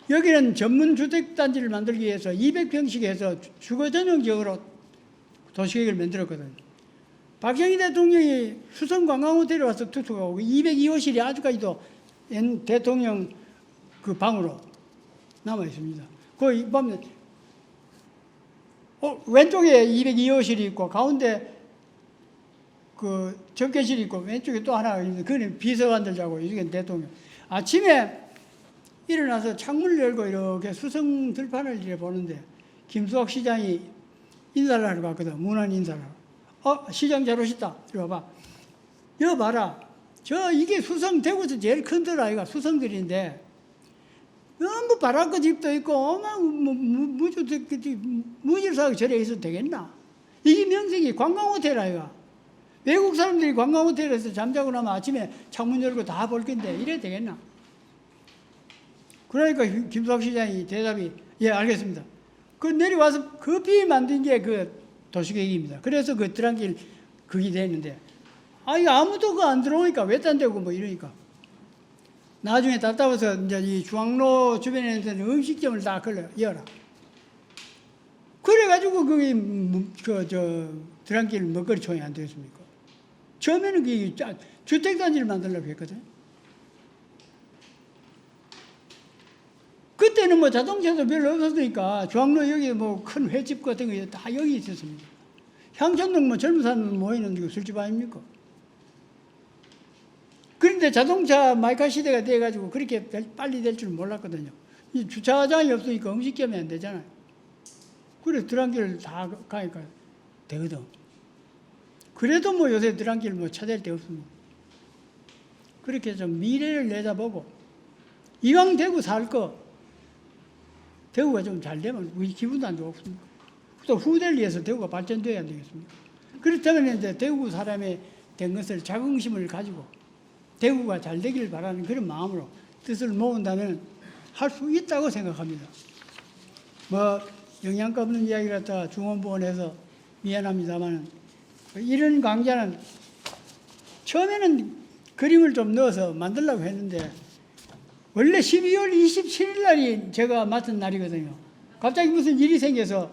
여기는 전문주택단지를 만들기 위해서 200평씩 해서 주거 전용 지역으로 도시계획을 만들었거든요. 박정희 대통령이 수성관광호텔에 와서 투숙하고 202호실이 아직까지도 대통령 그 방으로 남아 있습니다. 거기 보면 왼쪽에 202호실이 있고 가운데 그 접견실이 있고 왼쪽에 또 하나가 있는데 그는 비서관들 자고 이게 대통령. 아침에 일어나서 창문을 열고 이렇게 수성 들판을 이렇게 보는데 김수학 시장이 인사를 하러 갔거든. 문안 인사를 하러. 시장 잘 오셨다. 이리 와봐. 여기 봐라. 이게 수성, 대구에서 제일 큰 들 아이가 수성들인데, 너무 바람꽃 집도 있고, 무질서하게 저래 있어도 되겠나? 이게 명색이 관광호텔 아이가. 외국 사람들이 관광호텔에서 잠자고 나면 아침에 창문 열고 다 볼 건데, 이래 되겠나? 그러니까 김수학 시장이 대답이, 예, 알겠습니다. 그 내려와서 급히 만든 게 그 도시계획입니다. 그래서 그 드랑길 그게 되는데, 아무도 그 안 들어오니까 외딴 데고 뭐 이러니까. 나중에 답답해서 이제 이 중앙로 주변에 있는 음식점을 다 열어라. 그래가지고 그게 드랑길 먹거리 총이 안 되겠습니까? 처음에는 그 주택단지를 만들려고 했거든. 그때는 뭐 자동차도 별로 없었으니까 중앙로 여기 뭐 큰 횟집 같은 거 다 여기 있었습니다. 향촌동 뭐 젊은 사람 모이는 그 술집 아닙니까? 그런데 자동차 마이카 시대가 돼가지고 그렇게 빨리 될 줄 몰랐거든요. 이 주차장이 없으니까 음식점이 안 되잖아요. 그래 드랑길 다 가니까 되거든. 그래도 뭐 요새 드랑길 뭐 찾을 데 없습니다. 그렇게 좀 미래를 내다보고 이왕 대구 살 거 대구가 좀 잘 되면 우리 기분도 안 좋습니까? 또 후대를 위해서 대구가 발전돼야 안 되겠습니까? 그렇다면 이제 대구 사람이 된 것을 자긍심을 가지고 대구가 잘 되기를 바라는 그런 마음으로 뜻을 모은다면 할 수 있다고 생각합니다. 뭐 영양가 없는 이야기를 갖다가 중원부원해서 미안합니다만 이런 강좌는 처음에는 그림을 좀 넣어서 만들려고 했는데 원래 12월 27일 날이 제가 맡은 날이거든요. 갑자기 무슨 일이 생겨서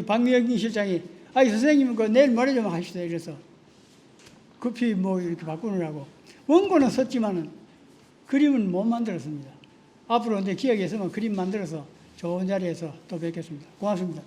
박미영 실장이 선생님 그 내일 모레 좀 하시다 이래서 급히 뭐 이렇게 바꾸느라고 원고는 썼지만은 그림은 못 만들었습니다. 앞으로 이제 기억이 있으면 그림 만들어서 좋은 자리에서 또 뵙겠습니다. 고맙습니다.